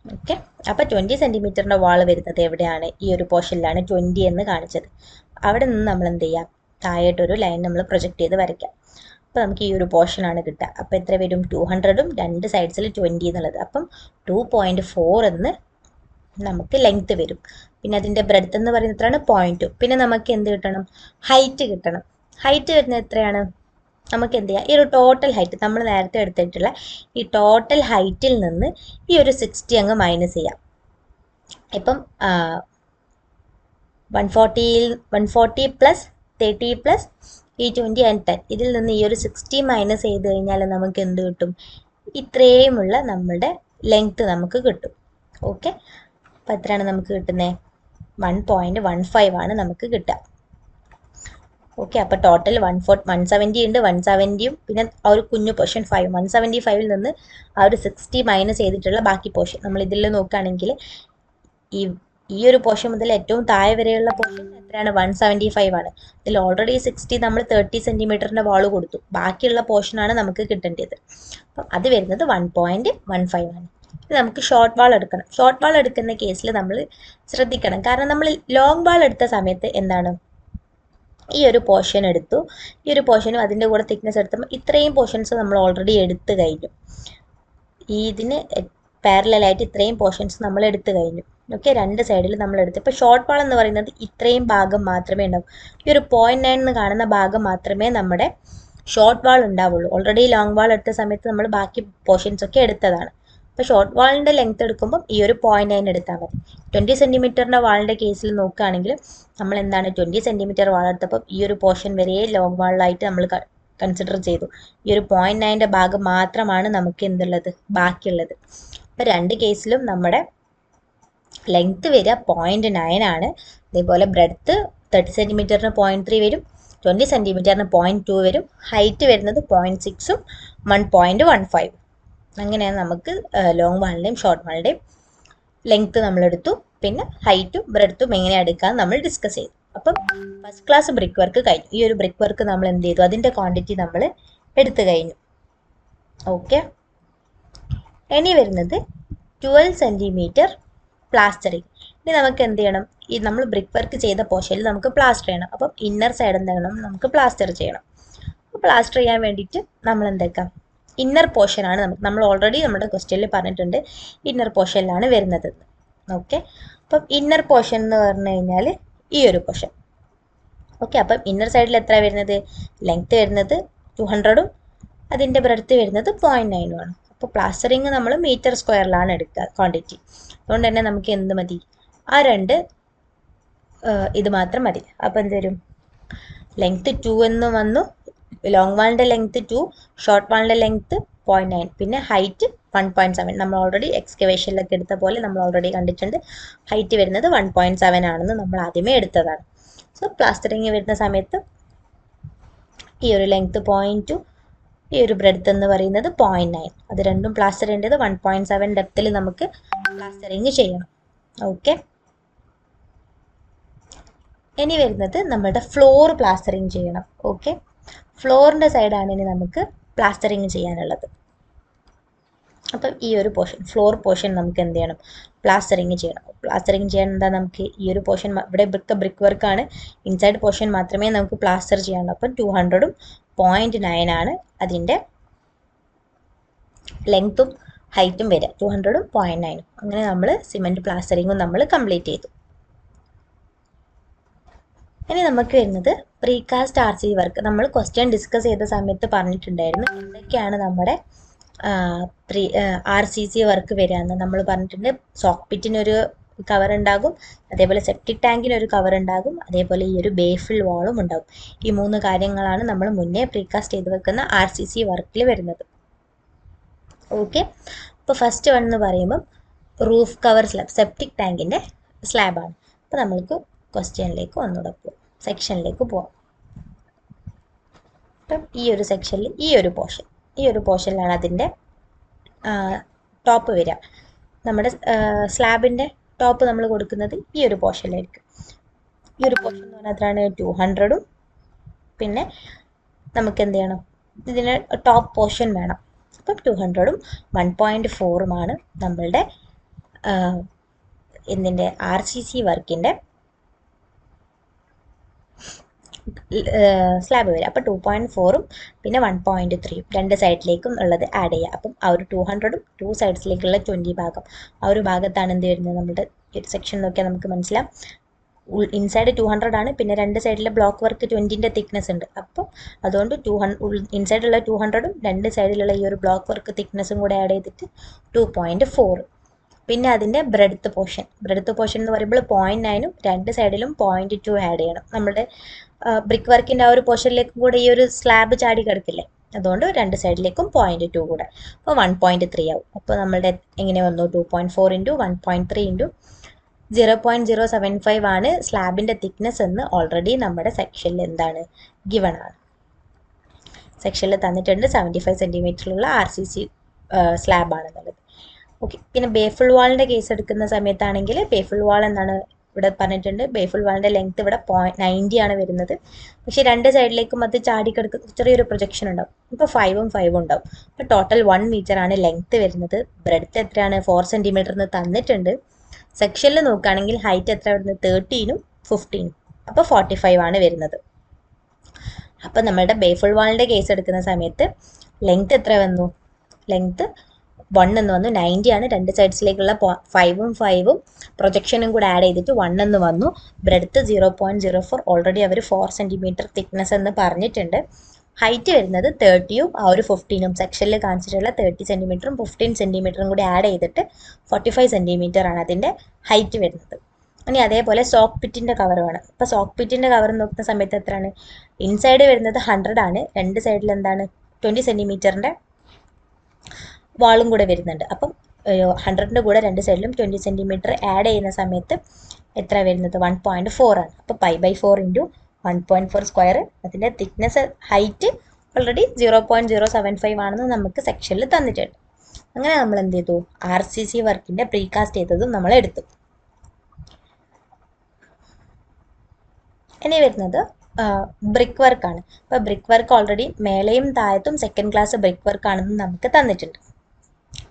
ഓക്കെ, അപ്പോൾ 20 സെൻറ്റിമീറ്ററിൻ്റെ വാൾ വരുന്നത് എവിടെയാണ്? ഈ ഒരു പോർഷനിലാണ് 20 എന്ന് കാണിച്ചത്. അവിടെ നിന്ന് നമ്മൾ എന്ത് ചെയ്യാം? താഴോട്ടൊരു ലൈൻ നമ്മൾ പ്രൊജക്റ്റ് ചെയ്ത് വരയ്ക്കാം. അപ്പോൾ നമുക്ക് ഈ ഒരു പോർഷനാണ് കിട്ടുക. അപ്പോൾ എത്ര വരും? 200ഉം രണ്ട് സൈഡ്സിൽ 20 എന്നുള്ളത്. അപ്പം 2.4 എന്ന് നമുക്ക് ലെങ്ത്ത് വരും. പിന്നെ അതിൻ്റെ ബ്രെഡ്ത്ത് എന്ന് പറയുന്നത് എത്രയാണ്? 0.2. പിന്നെ നമുക്ക് എന്ത് കിട്ടണം? ഹൈറ്റ് കിട്ടണം. ഹൈറ്റ് വരുന്നത് എത്രയാണ്? നമുക്ക് എന്ത് ചെയ്യാം? ഈ ഒരു ടോട്ടൽ ഹൈറ്റ് നമ്മൾ നേരത്തെ എടുത്തിട്ടുള്ള ഈ ടോട്ടൽ ഹൈറ്റിൽ നിന്ന് ഈ ഒരു 60 അങ്ങ് മൈനസ് ചെയ്യാം. ഇപ്പം 140 പ്ലസ് 30 പ്ലസ് ഈ 20 ആൻഡ് 10, ഇതിൽ നിന്ന് ഈ ഒരു 60 മൈനസ് ചെയ്ത് കഴിഞ്ഞാൽ നമുക്ക് എന്ത് കിട്ടും? ഇത്രയുമുള്ള നമ്മളുടെ ലെങ്ത്ത് നമുക്ക് കിട്ടും. ഓക്കെ, അപ്പോൾ എത്രയാണ് നമുക്ക് കിട്ടുന്നത്? 1.15 ആണ് നമുക്ക് കിട്ടുക. ഓക്കെ, അപ്പോൾ ടോട്ടൽ 170 ഉണ്ട്. 170യും പിന്നെ ആ ഒരു കുഞ്ഞു പോർഷൻ 175ൽ നിന്ന് ആ ഒരു 60 മൈനസ് ചെയ്തിട്ടുള്ള ബാക്കി പോർഷൻ നമ്മൾ ഇതിൽ നോക്കുകയാണെങ്കിൽ ഈ ഒരു പോർഷൻ മുതൽ ഏറ്റവും താഴെ വരെയുള്ള പോർഷൻ എത്രയാണ്? 175 ആണ്. ഇതിൽ ഓൾറെഡി 60 നമ്മൾ 30 സെൻറ്റിമീറ്ററിൻ്റെ വാൾ കൊടുത്തു. ബാക്കിയുള്ള പോർഷനാണ് നമുക്ക് കിട്ടേണ്ടത്. അപ്പം അത് വരുന്നത് 1.15 ആണ്. നമുക്ക് ഷോർട്ട് വാൾ എടുക്കണം. ഷോർട്ട് വാൾ എടുക്കുന്ന കേസിൽ നമ്മൾ ശ്രദ്ധിക്കണം. കാരണം നമ്മൾ ലോങ് വാൾ എടുത്ത സമയത്ത് എന്താണ്, ഈ ഒരു പോർഷൻ എടുത്തു, ഈ ഒരു പോർഷനും അതിൻ്റെ കൂടെ തിക്നെസ് എടുത്തപ്പോൾ ഇത്രയും പോർഷൻസ് നമ്മൾ ഓൾറെഡി എടുത്തു കഴിഞ്ഞു. ഇതിന് പാരലായിട്ട് ഇത്രയും പോർഷൻസ് നമ്മൾ എടുത്തു കഴിഞ്ഞു. ഓക്കെ, രണ്ട് സൈഡിൽ നമ്മൾ എടുത്തു. ഇപ്പോൾ ഷോർട്ട് വാൾ എന്ന് പറയുന്നത് ഇത്രയും ഭാഗം മാത്രമേ ഉണ്ടാവൂ. ഈ ഒരു 0.9 എന്ന് കാണുന്ന ഭാഗം മാത്രമേ നമ്മുടെ ഷോർട്ട് വാൾ ഉണ്ടാവുള്ളൂ. ഓൾറെഡി ലോങ് വാൾ എടുത്ത സമയത്ത് നമ്മൾ ബാക്കി പോർഷൻസ് ഒക്കെ എടുത്തതാണ്. അപ്പോൾ ഷോർട്ട് വാളിൻ്റെ ലെങ്ത് എടുക്കുമ്പം ഈ ഒരു 0.9 എടുത്താൽ മതി. 20 സെൻറ്റിമീറ്ററിൻ്റെ വാളിൻ്റെ കേസിൽ നോക്കുകയാണെങ്കിൽ നമ്മൾ എന്താണ് 20 സെൻറ്റിമീറ്റർ വാൾ എടുത്തപ്പോൾ ഈ ഒരു പോർഷൻ വരെ ലോങ് വാളിലായിട്ട് നമ്മൾ കൺസിഡർ ചെയ്തു. ഈ ഒരു 0.9ൻ്റെ ഭാഗം മാത്രമാണ് നമുക്ക് എന്തുള്ളത് ബാക്കിയുള്ളത്. അപ്പോൾ രണ്ട് കേസിലും നമ്മുടെ ലെങ്ത്ത് വരിക 0.9 ആണ്. അതേപോലെ ബ്രെഡ്ത്ത് 30 സെൻറ്റിമീറ്ററിന് 0.3 വരും, 20 സെൻറ്റിമീറ്ററിന് 0.2 വരും. ഹൈറ്റ് വരുന്നത് 0.6ഉം 1.15. അങ്ങനെയാണ് നമുക്ക് ലോങ് വാളിൻ്റെയും ഷോർട്ട് വാളിൻ്റെയും ലെങ്ത്ത് നമ്മളെടുത്തു, പിന്നെ ഹൈറ്റും ബ്രെഡ്ത്തും എങ്ങനെ എടുക്കാമെന്ന് നമ്മൾ ഡിസ്കസ് ചെയ്തു. അപ്പം ഫസ്റ്റ് ക്ലാസ് ബ്രിക്ക് വർക്ക് കഴിഞ്ഞു. ഈ ഒരു ബ്രിക്ക് വർക്ക് നമ്മൾ എന്ത് ചെയ്തു, അതിൻ്റെ ക്വാണ്ടിറ്റി നമ്മൾ എടുത്തു കഴിഞ്ഞു. ഓക്കെ, ഇനി വരുന്നത് 12 സെൻറ്റിമീറ്റർ പ്ലാസ്റ്ററിങ്. ഇനി നമുക്ക് എന്ത് ചെയ്യണം, ഈ നമ്മൾ ബ്രിക്ക് വർക്ക് ചെയ്ത പോർഷനിൽ നമുക്ക് പ്ലാസ്റ്റർ ചെയ്യണം. അപ്പം ഇന്നർ സൈഡ് എന്ത് ചെയ്യണം, നമുക്ക് പ്ലാസ്റ്റർ ചെയ്യണം. അപ്പോൾ പ്ലാസ്റ്റർ ചെയ്യാൻ വേണ്ടിയിട്ട് നമ്മൾ എന്താക്കാം, ഇന്നർ പോർഷനാണ് നമ്മൾ ഓൾറെഡി നമ്മുടെ ക്വസ്റ്റ്യനിൽ പറഞ്ഞിട്ടുണ്ട് ഇന്നർ പോർഷനിലാണ് വരുന്നത്. ഓക്കെ, അപ്പം ഇന്നർ പോർഷൻ എന്ന് പറഞ്ഞു കഴിഞ്ഞാൽ ഈ ഒരു പോർഷൻ. ഓക്കെ, അപ്പം ഇന്നർ സൈഡിൽ എത്ര വരുന്നത്, ലെങ്ത്ത് വരുന്നത് 200ഉം അതിൻ്റെ ബ്രെഡ്ത്ത് വരുന്നത് 0.9 ആണ്. അപ്പോൾ പ്ലാസ്റ്ററിങ് നമ്മൾ മീറ്റർ സ്ക്വയറിലാണ് എടുക്കുക ക്വാണ്ടിറ്റി. അതുകൊണ്ട് തന്നെ നമുക്ക് എന്ത് മതി, ആ രണ്ട് ഇത് മാത്രം മതി. അപ്പോൾ എന്ത് വരും, ലെങ്ത്ത് 2 എന്ന് വന്നു, ലോങ് വാളിൻ്റെ ലെങ്ത്ത് 2, ഷോർട്ട് വാളിൻ്റെ ലെങ്ത്ത് 0.9, പിന്നെ ഹൈറ്റ് 1.7. നമ്മൾ ഓൾറെഡി എക്സ്കവേഷനിലൊക്കെ എടുത്ത പോലെ നമ്മൾ ഓൾറെഡി കണ്ടിട്ടുണ്ട്. ഹൈറ്റ് വരുന്നത് 1.7 ആണെന്ന് നമ്മൾ ആദ്യമേ എടുത്തതാണ്. സോ പ്ലാസ്റ്ററിങ് വരുന്ന സമയത്ത് ഈ ഒരു ലെങ്ത്ത് 0.2, ഈ ഒരു ബ്രെഡ്ത്ത് എന്ന് പറയുന്നത് 0.9. അത് രണ്ടും പ്ലാസ്റ്റർ ചെയ്യേണ്ടത് 1.7 ഡെപ്തിൽ നമുക്ക് പ്ലാസ്റ്ററിങ് ചെയ്യണം. ഓക്കെ, ഇനി വരുന്നത് നമ്മുടെ ഫ്ലോർ പ്ലാസ്റ്ററിങ് ചെയ്യണം. ഓക്കെ, ഫ്ലോറിൻ്റെ സൈഡാണ് ഇനി നമുക്ക് പ്ലാസ്റ്ററിങ് ചെയ്യാനുള്ളത്. അപ്പം ഈ ഒരു പോർഷൻ, ഫ്ലോർ പോർഷൻ നമുക്ക് എന്ത് ചെയ്യണം, പ്ലാസ്റ്ററിങ് ചെയ്യണം. പ്ലാസ്റ്ററിങ് ചെയ്യാൻ എന്താ, നമുക്ക് ഈ ഒരു പോർഷൻ ഇവിടെ ബ്രിക്ക് വർക്കാണ്, ഇൻസൈഡ് പോർഷൻ മാത്രമേ നമുക്ക് പ്ലാസ്റ്റർ ചെയ്യാനുള്ളൂ. അപ്പം 200ഉം 0.9 ആണ് അതിൻ്റെ ലെങ്ത്തും ഹൈറ്റും വരിക, 200ഉം 0.9. അങ്ങനെ നമ്മൾ സിമെൻറ്റ് പ്ലാസ്റ്ററിങ്ങും നമ്മൾ കംപ്ലീറ്റ് ചെയ്തു. ഇനി നമുക്ക് വരുന്നത് പ്രീകാസ്റ്റ് RC വർക്ക്. നമ്മൾ ക്വസ്റ്റ്യൻ ഡിസ്കസ് ചെയ്ത സമയത്ത് പറഞ്ഞിട്ടുണ്ടായിരുന്നു എന്തൊക്കെയാണ് നമ്മുടെ RCC വർക്ക് വരികയെന്ന്. നമ്മൾ പറഞ്ഞിട്ടുണ്ട് സോക്ക് പിറ്റിനൊരു കവർ ഉണ്ടാകും, അതേപോലെ സെപ്റ്റിക് ടാങ്കിനൊരു കവർ ഉണ്ടാകും, അതേപോലെ ഈ ഒരു ബേഫിൽ വാളും ഉണ്ടാകും. ഈ 3 കാര്യങ്ങളാണ് നമ്മൾ മുന്നേ പ്രീകാസ്റ്റ് ചെയ്ത് വെക്കുന്ന RCC വർക്കിൽ വരുന്നത്. ഓക്കെ, അപ്പോൾ ഫസ്റ്റ് വൺ എന്ന് പറയുമ്പം റൂഫ് കവർ സ്ലാബ്, സെപ്റ്റിക് ടാങ്കിൻ്റെ സ്ലാബാണ്. അപ്പോൾ നമ്മൾക്ക് ക്വസ്റ്റ്യനിലേക്ക് ഒന്നുകൂടെ പോകാം, സെക്ഷനിലേക്ക് പോവാം. അപ്പം ഈ ഒരു സെക്ഷനിൽ ഈ ഒരു പോർഷനിലാണ് അതിൻ്റെ ടോപ്പ് വരിക. നമ്മുടെ സ്ലാബിൻ്റെ ടോപ്പ് നമ്മൾ കൊടുക്കുന്നത് ഈ ഒരു പോർഷനിലായിരിക്കും. ഈ ഒരു പോർഷൻ എന്ന് പറഞ്ഞാൽ എത്രയാണ്, 200ഉം പിന്നെ നമുക്ക് എന്ത് ചെയ്യണം, ഇതിന് ടോപ്പ് പോർഷൻ വേണം. അപ്പം 200ഉം 1.4ഉമാണ് നമ്മളുടെ എന്തിൻ്റെ RCC വർക്കിൻ്റെ സ്ലാബ് വരിക. അപ്പോൾ 2.4ഉം പിന്നെ 1.3ഉം രണ്ട് സൈഡിലേക്കും ഉള്ളത് ആഡ് ചെയ്യുക. അപ്പം ആ ഒരു 200ഉം 2 സൈഡ്സിലേക്കുള്ള 20 ഭാഗം, ആ ഒരു ഭാഗത്താണ് എന്ത് വരുന്നത്, നമ്മുടെ സെക്ഷൻ നോക്കിയാൽ നമുക്ക് മനസ്സിലാവും. ഇൻസൈഡ് 200 ആണ്, പിന്നെ രണ്ട് സൈഡിലെ ബ്ലോക്ക് വർക്ക് 20ൻ്റെ തിക്നെസ് ഉണ്ട്. അപ്പോൾ അതുകൊണ്ട് ഇൻസൈഡുള്ള 200ഉം രണ്ട് സൈഡിലുള്ള ഈ ഒരു ബ്ലോക്ക് വർക്ക് തിക്നെസ്സും കൂടെ ആഡ് ചെയ്തിട്ട് 2.4. പിന്നെ അതിൻ്റെ ബ്രെഡ്ത്ത് പോർഷൻ എന്ന് പറയുമ്പോൾ 0.9ഉം രണ്ട് സൈഡിലും 0.2 ആഡ് ചെയ്യണം. നമ്മുടെ ബ്രിക്ക് വർക്കിൻ്റെ ആ ഒരു പോർഷനിലേക്കും കൂടെ ഈ ഒരു സ്ലാബ് ചാടി കിടക്കില്ലേ, അതുകൊണ്ട് രണ്ട് സൈഡിലേക്കും 0.2 കൂടെ, അപ്പോൾ 1.3 ആവും. അപ്പോൾ നമ്മളുടെ എങ്ങനെ വന്നു, 2.4 ഇൻറ്റു 1.3 ഇൻറ്റു 0.075 ആണ് സ്ലാബിൻ്റെ തിക്നെസ് എന്ന് ഓൾറെഡി നമ്മുടെ സെക്ഷനിൽ എന്താണ് ഗിവൺ ആണ്. സെക്ഷനിൽ തന്നിട്ടുണ്ട് 75 സെൻറ്റിമീറ്ററിലുള്ള RCC സ്ലാബാണെന്നുള്ളത്. ഓക്കെ, പിന്നെ ബേഫിൾ വാളിൻ്റെ കേസ് എടുക്കുന്ന സമയത്താണെങ്കിൽ ബേഫിൾ വാൾ എന്താണ് ഇവിടെ പറഞ്ഞിട്ടുണ്ട്, ബേഫിൾ വാളിൻ്റെ ലെങ്ത്ത് ഇവിടെ 0.90 ആണ് വരുന്നത്. പക്ഷേ രണ്ട് സൈഡിലേക്കും അത് ചാടിക്കിടക്കുന്ന ചെറിയൊരു പ്രൊജക്ഷൻ ഉണ്ടാവും. ഇപ്പോൾ 5ഉം 5ഉം ഉണ്ടാവും. അപ്പോൾ ടോട്ടൽ 1 മീറ്റർ ആണ് ലെങ്ത്ത് വരുന്നത്. ബ്രെഡ്ത്ത് എത്രയാണ്, 4 സെൻറ്റിമീറ്റർ എന്ന് തന്നിട്ടുണ്ട്. സെക്ഷനിൽ നോക്കുകയാണെങ്കിൽ ഹൈറ്റ് എത്ര വരുന്നത്, 13ഉം 15ഉം, അപ്പോൾ 45 ആണ് വരുന്നത്. അപ്പോൾ നമ്മളുടെ ബേഫിൾ വാളിൻ്റെ കേസ് എടുക്കുന്ന സമയത്ത് ലെങ്ത്ത് എത്ര വന്നു, ലെങ്ത്ത് 1 എന്ന് വന്നു, 90 ആണ്. രണ്ട് സൈഡ്സിലേക്കുള്ള 5ഉം 5ഉം പ്രൊജക്ഷനും കൂടെ ആഡ് ചെയ്തിട്ട് 1 എന്ന് വന്നു. ബ്രെഡ്ത്ത് 0.04, ഓൾറെഡി അവർ 4 സെൻറ്റിമീറ്റർ തിക്നെസ് എന്ന് പറഞ്ഞിട്ടുണ്ട്. ഹൈറ്റ് വരുന്നത് 30ഉം ആ ഒരു 15ഉം, സെക്ഷനിൽ കാണിച്ചിട്ടുള്ള 30 സെൻറ്റിമീറ്ററും 15 സെൻറ്റിമീറ്ററും കൂടി ആഡ് ചെയ്തിട്ട് 45 സെൻറ്റിമീറ്റർ ആണ് അതിൻ്റെ ഹൈറ്റ് വരുന്നത്. ഇനി അതേപോലെ സോക്ക് പിറ്റിൻ്റെ കവർ വേണം. ഇപ്പോൾ സോക്ക് പിറ്റിൻ്റെ കവർ നോക്കുന്ന സമയത്ത് എത്രയാണ്, ഇൻസൈഡ് വരുന്നത് 100 ആണ്, രണ്ട് സൈഡിൽ എന്താണ് 20 സെൻറ്റിമീറ്ററിൻ്റെ വാളും കൂടെ വരുന്നുണ്ട്. അപ്പം 100ൻ്റെ കൂടെ രണ്ട് സൈഡിലും 20 സെൻറ്റിമീറ്റർ ആഡ് ചെയ്യുന്ന സമയത്ത് എത്ര വരുന്നത്, 1.4 ആണ്. അപ്പോൾ π/4 ഇൻറ്റു 1.4 സ്ക്വയർ, അതിൻ്റെ തിക്നെസ് ഹൈറ്റ് ഓൾറെഡി 0.075 ആണെന്ന് നമുക്ക് സെക്ഷനിൽ തന്നിട്ടുണ്ട്. അങ്ങനെ നമ്മൾ എന്ത് ചെയ്തു, RCC വർക്കിൻ്റെ പ്രീകാസ്റ്റ് ചെയ്തതും നമ്മൾ എടുത്തു. ഇനി വരുന്നത് ബ്രിക്ക് വർക്കാണ്. അപ്പോൾ ബ്രിക്ക് വർക്ക് ഓൾറെഡി മേലെയും താഴത്തും സെക്കൻഡ് ക്ലാസ് ബ്രിക്ക് വർക്ക് ആണെന്ന് നമുക്ക് തന്നിട്ടുണ്ട്.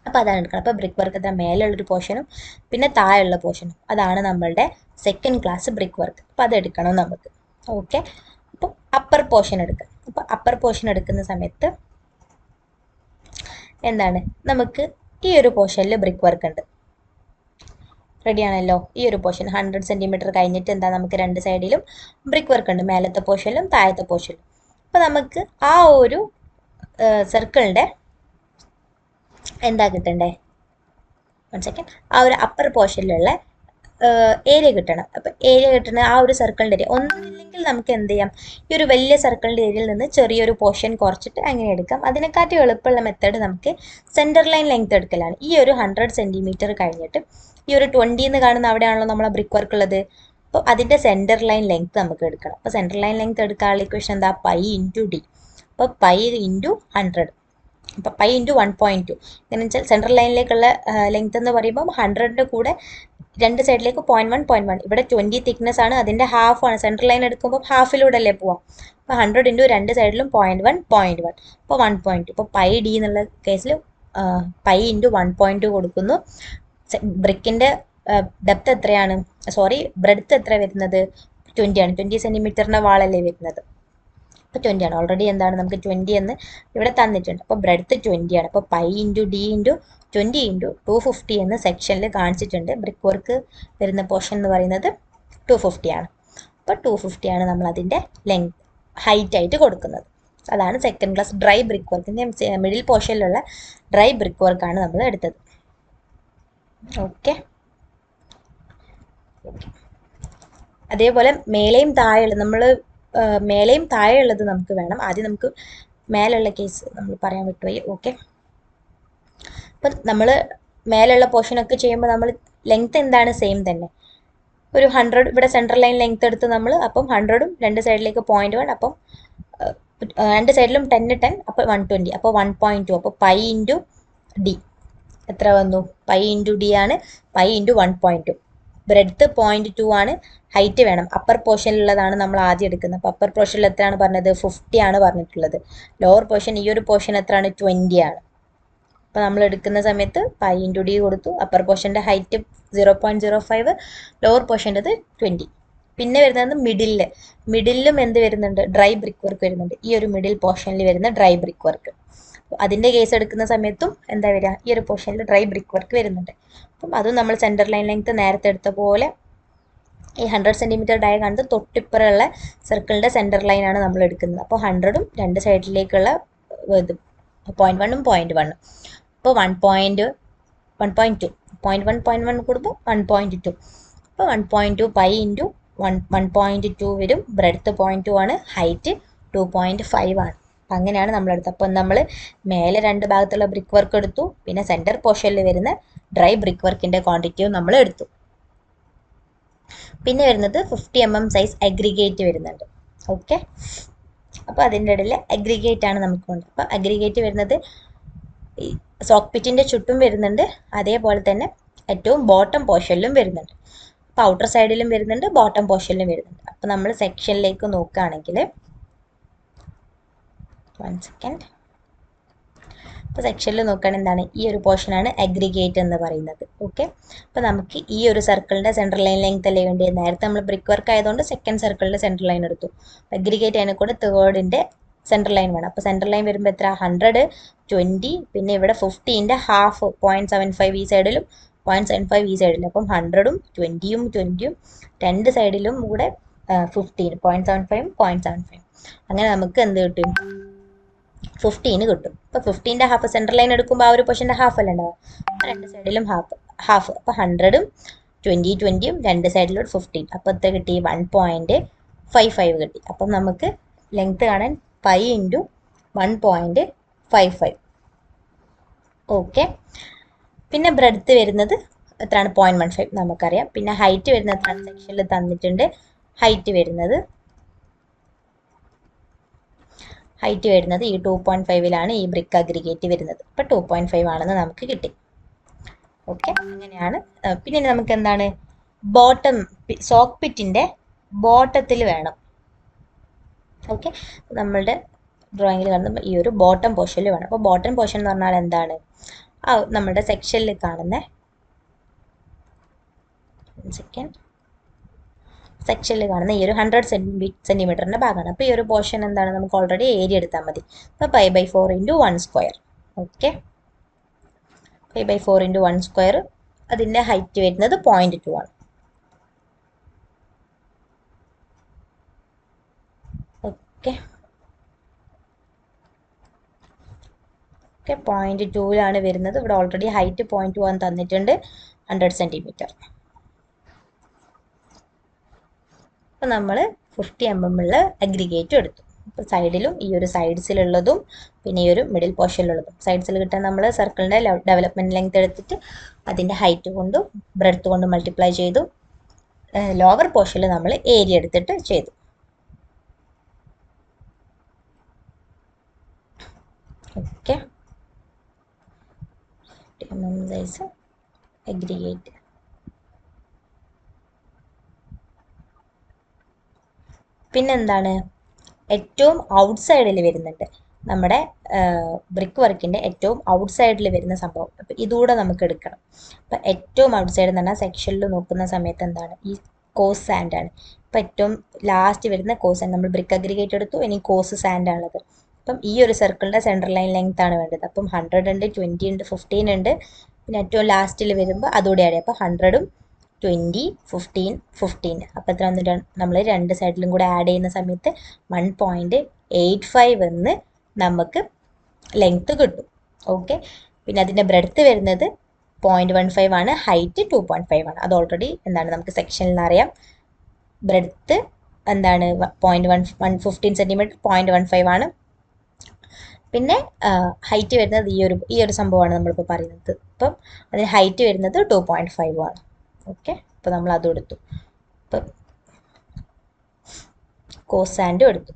അപ്പോൾ അതാണ് എടുക്കണം. അപ്പോൾ ബ്രിക്ക് വർക്ക് എത്ര മേലുള്ളൊരു പോർഷനും പിന്നെ താഴെയുള്ള പോർഷനും അതാണ് നമ്മളുടെ സെക്കൻഡ് ക്ലാസ് ബ്രിക്ക് വർക്ക്. അപ്പോൾ അതെടുക്കണം നമുക്ക്. ഓക്കെ, അപ്പോൾ അപ്പർ പോർഷൻ എടുക്കാം. അപ്പോൾ അപ്പർ പോർഷൻ എടുക്കുന്ന സമയത്ത് എന്താണ്, നമുക്ക് ഈ ഒരു പോർഷനിൽ ബ്രിക്ക് വർക്ക് ഉണ്ട്. റെഡി ആണല്ലോ. ഈ ഒരു പോർഷൻ 100 സെൻറ്റിമീറ്റർ കഴിഞ്ഞിട്ട് എന്താ, നമുക്ക് രണ്ട് സൈഡിലും ബ്രിക്ക് വർക്ക് ഉണ്ട്, മേലത്തെ പോർഷനിലും താഴത്തെ പോർഷനിലും. അപ്പോൾ നമുക്ക് ആ ഒരു സർക്കിളിൻ്റെ എന്താ കിട്ടണ്ടേ, 1 സെക്കൻഡ്, ആ ഒരു അപ്പർ പോർഷനിലുള്ള ഏരിയ കിട്ടണം. അപ്പോൾ ഏരിയ കിട്ടുന്ന ആ ഒരു സർക്കിളിൻ്റെ ഏരിയ ഒന്നുമില്ലെങ്കിൽ നമുക്ക് എന്ത് ചെയ്യാം, ഈ ഒരു വലിയ സർക്കിളിൻ്റെ ഏരിയയിൽ നിന്ന് ചെറിയൊരു പോർഷൻ കുറച്ചിട്ട് അങ്ങനെ എടുക്കാം. അതിനെക്കാട്ടും എളുപ്പമുള്ള മെത്തേഡ് നമുക്ക് സെൻറ്റർ ലൈൻ ലെങ്ത് എടുക്കലാണ്. ഈ ഒരു 100 സെൻറ്റിമീറ്റർ കഴിഞ്ഞിട്ട് ഈ ഒരു 20 എന്ന് കാണുന്ന അവിടെയാണല്ലോ നമ്മളെ ബ്രിക്ക് വർക്ക് ഉള്ളത്. അപ്പോൾ അതിൻ്റെ സെൻറ്റർ ലൈൻ ലെങ്ത് നമുക്ക് എടുക്കണം. അപ്പോൾ സെൻറ്റർ ലൈൻ ലെങ്ത് എടുക്കാനുള്ള ഇക്വേഷൻ എന്താ, പൈ ഇൻറ്റു ഡി. അപ്പോൾ പൈ ഇൻറ്റു 100, അപ്പോൾ പൈ ഇൻറ്റു 1.2. എങ്ങനെ വെച്ചാൽ സെൻട്രൽ ലൈനിലേക്കുള്ള ലെങ്ത് എന്ന് പറയുമ്പോൾ 100ൻ്റെ കൂടെ രണ്ട് സൈഡിലേക്ക് 0.1 ഇവിടെ 20 തിക്നെസ് ആണ്, അതിൻ്റെ ഹാഫ് ആണ്. സെൻട്രൽ ലൈൻ എടുക്കുമ്പോൾ ഹാഫിലൂടെ അല്ലേ പോവാം. അപ്പോൾ 100 ഇൻറ്റു രണ്ട് സൈഡിലും 0.1 അപ്പോൾ 1.2. ഇപ്പോൾ പൈ ഡി എന്നുള്ള കേസിൽ പൈ ഇൻറ്റു 1.2 കൊടുക്കുന്നു. ബ്രിക്കിൻ്റെ ഡെപ്ത് എത്രയാണ്, സോറി ബ്രെഡ്ത്ത് എത്ര വരുന്നത്, 20 ആണ്. 20 സെൻറ്റിമീറ്ററിൻ്റെ വാളല്ലേ വരുന്നത്. അപ്പോൾ 20 ആണ്. ഓൾറെഡി എന്താണ്, നമുക്ക് 20 എന്ന് ഇവിടെ തന്നിട്ടുണ്ട്. അപ്പോൾ ബ്രെഡ്ത്ത് 20 ആണ്. അപ്പോൾ pi into D into 20 into 250 എന്ന് സെക്ഷനിൽ കാണിച്ചിട്ടുണ്ട്. ബ്രിക്ക് വർക്ക് വരുന്ന പോർഷൻ എന്ന് പറയുന്നത് 250 ആണ്. അപ്പോൾ 250 ആണ് നമ്മൾ അതിൻ്റെ ലെങ്ത് ഹൈറ്റ് ആയിട്ട് കൊടുക്കുന്നത്. അതാണ് സെക്കൻഡ് ക്ലാസ് ഡ്രൈ ബ്രിക്ക് വർക്കിൻ്റെ മിഡിൽ പോർഷനിലുള്ള ഡ്രൈ ബ്രിക്ക് വർക്കാണ് നമ്മൾ എടുത്തത്. ഓക്കെ, അതേപോലെ മേലെയും താഴെയുള്ള നമ്മൾ മേലെയും താഴെയുള്ളത് നമുക്ക് വേണം. ആദ്യം നമുക്ക് മേലുള്ള കേസ് നമ്മൾ പറയാൻ വിട്ടുപോയി. ഓക്കെ, അപ്പം നമ്മൾ മേലുള്ള പോർഷനൊക്കെ ചെയ്യുമ്പോൾ നമ്മൾ ലെങ്ത് എന്താണ്, സെയിം തന്നെ. ഒരു 100 ഇവിടെ സെൻട്രൽ ലൈൻ ലെങ്ത് എടുത്ത് നമ്മൾ, അപ്പം 100ഉം രണ്ട് സൈഡിലേക്ക് 0.1, അപ്പം രണ്ട് സൈഡിലും 10 അപ്പോൾ 120, അപ്പോൾ 1.2. അപ്പോൾ പൈ ഇൻറ്റു ഡി എത്ര വന്നു, പൈ ഇൻറ്റു ഡി ആണ് പൈ ഇൻറ്റു 1.2. ബ്രെഡ്ത്ത് 0.2 ആണ്, ഹൈറ്റ് വേണം. അപ്പർ പോർഷനിലുള്ളതാണ് നമ്മൾ ആദ്യം എടുക്കുന്നത്. അപ്പോൾ അപ്പർ പോർഷനിൽ എത്രയാണ് പറഞ്ഞത്, 50 ആണ് പറഞ്ഞിട്ടുള്ളത്. ലോവർ പോർഷൻ ഈ ഒരു പോർഷൻ എത്രയാണ്, 20 ആണ്. അപ്പോൾ നമ്മൾ എടുക്കുന്ന സമയത്ത് പൈ ഇൻറ്റു ഡി കൊടുത്തു. അപ്പർ പോർഷൻ്റെ ഹൈറ്റ് 0.05, ലോവർ പോർഷൻ്റെത് 20. പിന്നെ വരുന്നത് മിഡിലും എന്ത് വരുന്നുണ്ട്, ഡ്രൈ ബ്രിക്ക് വർക്ക് വരുന്നുണ്ട്. ഈ ഒരു മിഡിൽ പോർഷനിൽ വരുന്ന ഡ്രൈ ബ്രിക്ക് വർക്ക്, അതിൻ്റെ കേസ് എടുക്കുന്ന സമയത്തും എന്താ വരിക, ഈ ഒരു പോർഷനിൽ ഡ്രൈ ബ്രിക്ക് വർക്ക് വരുന്നുണ്ട്. അപ്പം അതും നമ്മൾ സെൻറ്റർ ലൈൻ ലെങ്ത് നേരത്തെ എടുത്ത പോലെ ഈ 100 സെൻറ്റിമീറ്റർ ഡയ കണ്ട് തൊട്ടിപ്പുറമുള്ള സർക്കിളിൻ്റെ സെൻറ്റർ ലൈനാണ് നമ്മൾ എടുക്കുന്നത്. അപ്പോൾ 100ഉം രണ്ട് സൈഡിലേക്കുള്ള ഇത് 0.1ഉം 0.1. അപ്പോൾ 1.2 0.1 കൊടുക്കുമ്പോൾ 1.2. അപ്പോൾ 1.2 പൈ ഇൻറ്റു 1.2 വരും. ബ്രെഡ്ത്ത് 0.2 ആണ്, ഹൈറ്റ് 2.5 ആണ്. അപ്പം അങ്ങനെയാണ് നമ്മളെടുത്തത്. അപ്പം നമ്മൾ മേലെ രണ്ട് ഭാഗത്തുള്ള ബ്രിക്ക് വർക്ക് എടുത്തു, പിന്നെ സെൻറ്റർ പോർഷനിൽ വരുന്ന ഡ്രൈ ബ്രിക്ക് വർക്കിൻ്റെ ക്വാണ്ടിറ്റിയും നമ്മൾ എടുത്തു. പിന്നെ വരുന്നത് 50 mm സൈസ് അഗ്രിഗേറ്റ് വരുന്നുണ്ട്. ഓക്കെ, അപ്പോൾ അതിൻ്റെ ഇടയിൽ അഗ്രിഗേറ്റ് ആണ് നമുക്ക് വേണ്ടത്. അപ്പോൾ അഗ്രിഗേറ്റ് വരുന്നത് ഈ സോക്ക് പിറ്റിൻ്റെ ചുറ്റും വരുന്നുണ്ട്, അതേപോലെ തന്നെ ഏറ്റവും ബോട്ടം പോർഷനിലും വരുന്നുണ്ട്. അപ്പോൾ ഔട്ടർ സൈഡിലും വരുന്നുണ്ട്, ബോട്ടം പോർഷനിലും വരുന്നുണ്ട്. അപ്പോൾ നമ്മൾ സെക്ഷനിലേക്ക് നോക്കുകയാണെങ്കിൽ 1 സെക്കൻഡ്, അപ്പോൾ സെക്ഷനിൽ നോക്കുകയാണെങ്കിൽ എന്താണ്, ഈ ഒരു പോർഷനാണ് അഗ്രിഗേറ്റ് എന്ന് പറയുന്നത്. ഓക്കെ, അപ്പോൾ നമുക്ക് ഈ ഒരു സർക്കിളിൻ്റെ സെൻട്രൽ ലൈൻ ലെങ്ത് അല്ലേ വേണ്ടി, നേരത്തെ നമ്മൾ ബ്രിക്ക് വർക്ക് ആയതുകൊണ്ട് സെക്കൻഡ് സർക്കിളിൻ്റെ സെൻട്രൽ ലൈൻ എടുത്തു. അഗ്രിഗേറ്റ് അതിനെ കൂടെ തേർഡിൻ്റെ സെൻട്രൽ ലൈൻ വേണം. അപ്പോൾ സെൻട്രൽ ലൈൻ വരുമ്പോൾ എത്ര, 100, 20, പിന്നെ ഇവിടെ 50ൻ്റെ ഹാഫ് 0.75 ഈ സൈഡിലും 0.75 ഈ സൈഡിലും. അപ്പം 100ഉം 20ഉം രണ്ട് സൈഡിലും കൂടെ 15, 0.75ഉം 0.75. അങ്ങനെ നമുക്ക് എന്ത് കിട്ടും, 15 കിട്ടും. അപ്പോൾ 15ൻ്റെ ഹാഫ് സെൻട്രൽ ലൈൻ എടുക്കുമ്പോൾ ആ ഒരു പോർഷൻ്റെ ഹാഫ് അല്ല ഉണ്ടാവുക, രണ്ട് സൈഡിലും ഹാഫ്. അപ്പോൾ 100ഉം 20ഉം രണ്ട് സൈഡിലും 15. അപ്പോൾ എത്ര കിട്ടി, 1.55 കിട്ടി. അപ്പം നമുക്ക് ലെങ്ത് കാണാൻ പൈ ഇൻറ്റു 1.55. ഓക്കെ, പിന്നെ ബ്രെഡ്ത്ത് വരുന്നത് എത്രയാണ്, 0.15 നമുക്കറിയാം. പിന്നെ ഹൈറ്റ് വരുന്നത് എത്രയാണ്, സെക്ഷനിൽ തന്നിട്ടുണ്ട്. ഹൈറ്റ് വരുന്നത് ഹൈറ്റ് വരുന്നത് ഈ 2.5 ഈ ബ്രിക്ക് അഗ്രിഗേറ്റ് വരുന്നത്. അപ്പോൾ 2.5 ആണെന്ന് നമുക്ക് കിട്ടി. ഓക്കെ, അങ്ങനെയാണ്. പിന്നെ നമുക്ക് എന്താണ് ബോട്ടം സോക്ക് പിറ്റിൻ്റെ ബോട്ടത്തിൽ വേണം. ഓക്കെ, നമ്മളുടെ ഡ്രോയിങ്ങിൽ കാണുന്ന ഈ ഒരു ബോട്ടം പോർഷനിൽ വേണം. അപ്പോൾ ബോട്ടം പോർഷൻ എന്ന് പറഞ്ഞാൽ എന്താണ്, നമ്മുടെ സെക്ഷനിൽ കാണുന്ന സെക്ഷനിൽ കാണുന്ന ഈ ഒരു 100 സെൻറ്റിമീറ്ററിൻ്റെ ഭാഗമാണ്. അപ്പോൾ ഈ ഒരു പോർഷൻ എന്താണ്, നമുക്ക് ഓൾറെഡി ഏരിയ എടുത്താൽ മതി. അപ്പോൾ 5/4 × 1 സ്ക്വയർ. Okay, 5/4 × 1 square. അതിൻ്റെ ഹൈറ്റ് വരുന്നത് 0.2 ആണ്. ഓക്കെ, 0.2 വരുന്നത്. ഇവിടെ ഓൾറെഡി ഹൈറ്റ് 0.2 തന്നിട്ടുണ്ട്, 100 സെൻറ്റിമീറ്റർ. അപ്പോൾ നമ്മൾ 50 mm ഉള്ള അഗ്രിഗേറ്റ് എടുത്തു. അപ്പോൾ സൈഡിലും ഈ ഒരു സൈഡ്സിലുള്ളതും പിന്നെ ഈ ഒരു മിഡിൽ പോർഷനിലുള്ളതും. സൈഡ്സിൽ കിട്ടാൻ നമ്മൾ സർക്കിളിൻ്റെ ഡെവലപ്മെൻറ്റ് ലെങ്ത് എടുത്തിട്ട് അതിൻ്റെ ഹൈറ്റ് കൊണ്ടും ബ്രെഡ്ത്ത് കൊണ്ടും മൾട്ടിപ്ലൈ ചെയ്തു. ലോവർ പോർഷനിൽ നമ്മൾ ഏരിയ എടുത്തിട്ട് ചെയ്തു. Okay, size aggregate. പിന്നെന്താണ്, ഏറ്റവും ഔട്ട് സൈഡിൽ വരുന്നുണ്ട് നമ്മുടെ ബ്രിക്ക് വർക്കിൻ്റെ ഏറ്റവും ഔട്ട് സൈഡിൽ വരുന്ന സംഭവം. അപ്പോൾ ഇതുകൂടെ നമുക്ക് എടുക്കണം. അപ്പോൾ ഏറ്റവും ഔട്ട് സൈഡ് എന്ന് പറഞ്ഞാൽ സെക്ഷനിൽ നോക്കുന്ന സമയത്ത് എന്താണ്, ഈ കോസ് സാൻഡാണ്. അപ്പോൾ ഏറ്റവും ലാസ്റ്റ് വരുന്ന കോസ് സാൻഡ്. നമ്മൾ ബ്രിക്ക് അഗ്രിഗേറ്റ് എടുത്തു, ഇനി കോസ് സാൻഡാണുള്ളത്. അപ്പം ഈ ഒരു സർക്കിളിൻ്റെ സെൻട്രൽ ലൈൻ ലെങ്ത് ആണ് വേണ്ടത്. അപ്പം 100 ഉണ്ട്, 20 ഉണ്ട്, 15 ഉണ്ട്. പിന്നെ ഏറ്റവും ലാസ്റ്റിൽ വരുമ്പോൾ അതുകൂടെ ആഡ്. അപ്പോൾ 100, 20, 15, 15. അപ്പോൾ എത്ര വന്നിട്ട് നമ്മൾ രണ്ട് സൈഡിലും കൂടെ ആഡ് ചെയ്യുന്ന സമയത്ത് 1.85 എന്ന് നമുക്ക് ലെങ്ത്ത് കിട്ടും. ഓക്കെ, പിന്നെ അതിൻ്റെ ബ്രെഡ്ത്ത് വരുന്നത് 0.15 ആണ്, ഹൈറ്റ് 2.5 ആണ്. അത് ഓൾറെഡി എന്താണ് നമുക്ക് സെക്ഷനിൽ നിന്ന് അറിയാം. ബ്രെഡ്ത്ത് എന്താണ് 15 സെൻറ്റിമീറ്റർ, 0.15 ആണ്. പിന്നെ ഹൈറ്റ് വരുന്നത് ഈ ഒരു സംഭവമാണ് നമ്മളിപ്പോൾ പറയുന്നത്. അപ്പം അതിന് ഹൈറ്റ് വരുന്നത് 2.5 ആണ്. ഓക്കെ, അപ്പോൾ നമ്മൾ അതും എടുത്തു. ഇപ്പം കോസാൻഡും എടുത്തു.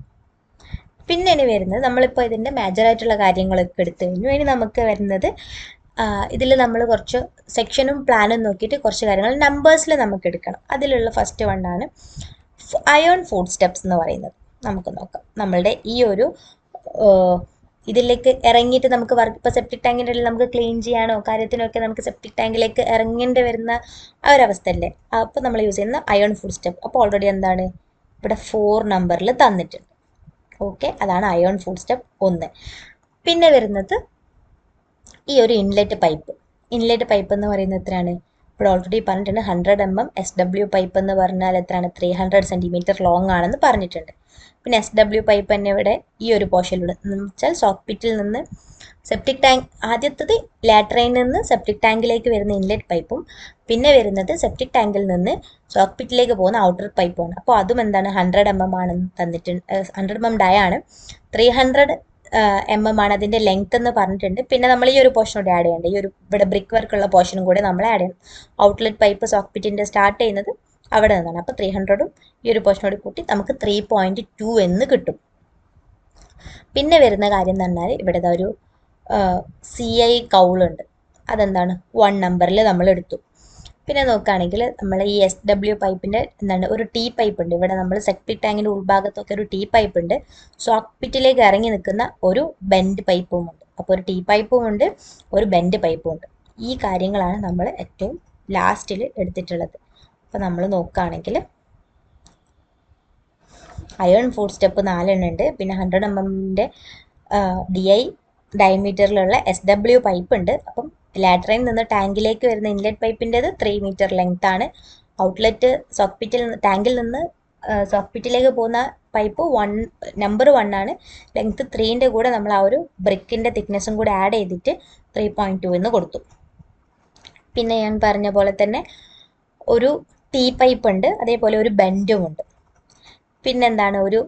പിന്നെ ഇനി വരുന്നത്, നമ്മളിപ്പോൾ ഇതിൻ്റെ മേജറായിട്ടുള്ള കാര്യങ്ങളൊക്കെ എടുത്തു കഴിഞ്ഞു. ഇനി നമുക്ക് വരുന്നത് ഇതിൽ നമ്മൾ കുറച്ച് സെക്ഷനും പ്ലാനും നോക്കിയിട്ട് കുറച്ച് കാര്യങ്ങൾ നമ്പേഴ്സിൽ നമുക്ക് എടുക്കണം. അതിലുള്ള ഫസ്റ്റ് വണ്ണാണ് അയേൺ ഫുഡ് സ്റ്റെപ്സ് എന്ന് പറയുന്നത്. നമുക്ക് നോക്കാം. നമ്മളുടെ ഈ ഒരു ഇതിലേക്ക് ഇറങ്ങിയിട്ട് നമുക്ക് വർക്ക്, ഇപ്പോൾ സെപ്റ്റിക് ടാങ്കിൻ്റെ ഉള്ളിൽ നമുക്ക് ക്ലീൻ ചെയ്യാനോ കാര്യത്തിനൊക്കെ നമുക്ക് സെപ്റ്റിക് ടാങ്കിലേക്ക് ഇറങ്ങേണ്ടി വരുന്ന ആ ഒരു അവസ്ഥയല്ലേ. അപ്പോൾ നമ്മൾ യൂസ് ചെയ്യുന്ന അയേൺ ഫുഡ് സ്റ്റെപ്പ്. അപ്പോൾ ഓൾറെഡി എന്താണ് ഇവിടെ 4 നമ്പറിൽ തന്നിട്ടുണ്ട്. ഓക്കെ, അതാണ് അയേൺ ഫുഡ് സ്റ്റെപ്പ് 1. പിന്നെ വരുന്നത് ഈ ഒരു ഇൻലെറ്റ് പൈപ്പ്. ഇൻലെറ്റ് പൈപ്പ് എന്ന് പറയുന്നത് എത്രയാണ്, ഇവിടെ ഓൾറെഡി പറഞ്ഞിട്ടുണ്ട് 100 mm SW പൈപ്പ് എന്ന് പറഞ്ഞാൽ എത്രയാണ്, 300 സെൻറ്റിമീറ്റർ ലോങ് ആണെന്ന് പറഞ്ഞിട്ടുണ്ട്. പിന്നെ SW പൈപ്പ് തന്നെ ഇവിടെ ഈ ഒരു പോർഷനിലൂടെ എന്ന് വെച്ചാൽ സോക്പിറ്റിൽ നിന്ന് സെപ്റ്റിക് ടാങ്ക്, ആദ്യത്തത് ലാട്രൈനിൽ നിന്ന് സെപ്റ്റിക് ടാങ്കിലേക്ക് വരുന്ന ഇൻലെറ്റ് പൈപ്പും പിന്നെ വരുന്നത് സെപ്റ്റിക് ടാങ്കിൽ നിന്ന് സോക്പിറ്റിലേക്ക് പോകുന്ന ഔട്ടർ പൈപ്പുമാണ്. അപ്പോൾ അതും എന്താണ് 100 mm ആണെന്ന് തന്നിട്ടുണ്ട്. 100 mm ഡയ ആണ്, 300 mm ആണ് അതിൻ്റെ ലെങ്ത് എന്ന് പറഞ്ഞിട്ടുണ്ട്. പിന്നെ നമ്മൾ ഈ ഒരു പോർഷൻ കൂടെ ആഡ് ചെയ്യേണ്ടത്, ഈ ഒരു ഇവിടെ ബ്രിക്ക് വർക്കുള്ള പോർഷനും കൂടെ നമ്മൾ ആഡ് ചെയ്യണം. ഔട്ട്ലെറ്റ് പൈപ്പ് സോക്പിറ്റിൻ്റെ സ്റ്റാർട്ട് ചെയ്യുന്നത് അവിടെ നിന്നാണ്. അപ്പോൾ 300ഉം ഈ ഒരു പോർഷനോട് കൂട്ടി നമുക്ക് 3.2 എന്ന് കിട്ടും. പിന്നെ വരുന്ന കാര്യം എന്ന് പറഞ്ഞാൽ ഇവിടെ ഒരു CI കൗളുണ്ട്. അതെന്താണ് 1 നമ്പറിൽ നമ്മൾ എടുത്തു. പിന്നെ നോക്കുകയാണെങ്കിൽ നമ്മൾ ഈ SW പൈപ്പിൻ്റെ എന്താണ് ഒരു T പൈപ്പ് ഉണ്ട്. ഇവിടെ നമ്മൾ സെപ്റ്റിക് ടാങ്കിൻ്റെ ഉൾഭാഗത്തൊക്കെ ഒരു T പൈപ്പ് ഉണ്ട്. സോക്പിറ്റിലേക്ക് ഇറങ്ങി നിൽക്കുന്ന ഒരു ബെൻഡ് പൈപ്പും ഉണ്ട്. അപ്പോൾ ഒരു T പൈപ്പും ഉണ്ട്, ഒരു ബെൻഡ് പൈപ്പും ഉണ്ട്. ഈ കാര്യങ്ങളാണ് നമ്മൾ ഏറ്റവും ലാസ്റ്റിൽ എടുത്തിട്ടുള്ളത്. അപ്പോൾ നമ്മൾ നോക്കുകയാണെങ്കിൽ അയേൺ ഫുഡ് സ്റ്റെപ്പ് 4 ഉണ്ട്. പിന്നെ 100 mmൻ്റെ DI ഡയമീറ്ററിലുള്ള SW പൈപ്പ് ഉണ്ട്. അപ്പം ലാട്രൈനിൽ നിന്ന് ടാങ്കിലേക്ക് വരുന്ന ഇൻലെറ്റ് പൈപ്പിൻ്റെത് 3 മീറ്റർ ലെങ്ത് ആണ്. ഔട്ട്ലെറ്റ് ടാങ്കിൽ നിന്ന് സോക്പിറ്റിലേക്ക് പോകുന്ന പൈപ്പ് നമ്പർ 1 ആണ്. ലെങ്ത് 3ൻ്റെ കൂടെ നമ്മൾ ആ ഒരു ബ്രിക്കിൻ്റെ തിക്നെസ്സും കൂടെ ആഡ് ചെയ്തിട്ട് 3.2 എന്ന് കൊടുത്തു. പിന്നെ ഞാൻ പറഞ്ഞ പോലെ തന്നെ ഒരു T പൈപ്പ് ഉണ്ട്, അതേപോലെ ഒരു ബെൻഡും ഉണ്ട്. പിന്നെന്താണ് ഒരു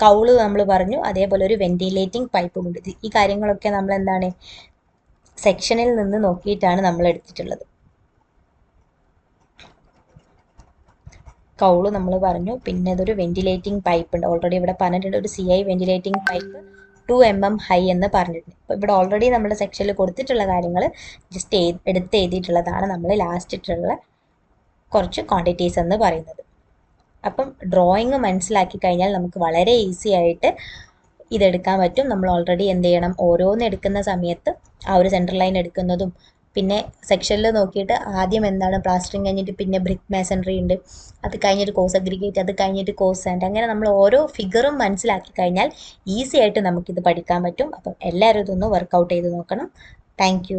കൗള് നമ്മൾ പറഞ്ഞു, അതേപോലെ ഒരു വെന്റിലേറ്റിംഗ് പൈപ്പും ഉണ്ട്. ഈ കാര്യങ്ങളൊക്കെ നമ്മൾ എന്താണ് സെക്ഷനിൽ നിന്ന് നോക്കിയിട്ടാണ് നമ്മൾ എടുത്തിട്ടുള്ളത്. കൗള് നമ്മൾ പറഞ്ഞു, പിന്നെ അതൊരു വെന്റിലേറ്റിംഗ് പൈപ്പ് ഉണ്ട്. ഓൾറെഡി ഇവിടെ പറഞ്ഞിട്ടുണ്ട് ഒരു CI ventilating pipe 2 mm high എന്ന് പറഞ്ഞിട്ടുണ്ട്. അപ്പോൾ ഇവിടെ ഓൾറെഡി നമ്മുടെ സെക്ഷനിൽ കൊടുത്തിട്ടുള്ള കാര്യങ്ങൾ ജസ്റ്റ് എടുത്ത് എഴുതിയിട്ടുള്ളതാണ് നമ്മൾ ലാസ്റ്റ് ഇട്ടുള്ള കുറച്ച് ക്വാണ്ടിറ്റീസ് എന്ന് പറയുന്നത്. അപ്പം ഡ്രോയിങ് മനസ്സിലാക്കി കഴിഞ്ഞാൽ നമുക്ക് വളരെ ഈസി ആയിട്ട് ഇതെടുക്കാൻ പറ്റും. നമ്മൾ ഓൾറെഡി എന്ത് ചെയ്യണം, ഓരോന്ന് എടുക്കുന്ന സമയത്ത് ആ ഒരു സെൻറ്റർ ലൈൻ എടുക്കുന്നതും, പിന്നെ സെക്ഷനിൽ നോക്കിയിട്ട് ആദ്യം എന്താണ് പ്ലാസ്റ്ററിങ് കഴിഞ്ഞിട്ട് പിന്നെ ബ്രിക്ക് മേസൺറി ഉണ്ട്, അത് കഴിഞ്ഞിട്ട് കോസ് അഗ്രിഗേറ്റ്, അത് കഴിഞ്ഞിട്ട് കോസ് സാൻഡ്, അങ്ങനെ നമ്മൾ ഓരോ ഫിഗറും മനസ്സിലാക്കി കഴിഞ്ഞാൽ ഈസി ആയിട്ട് നമുക്കിത് പഠിക്കാൻ പറ്റും. അപ്പം എല്ലാവരും ഇതൊന്ന് വർക്കൗട്ട് ചെയ്ത് നോക്കണം. താങ്ക്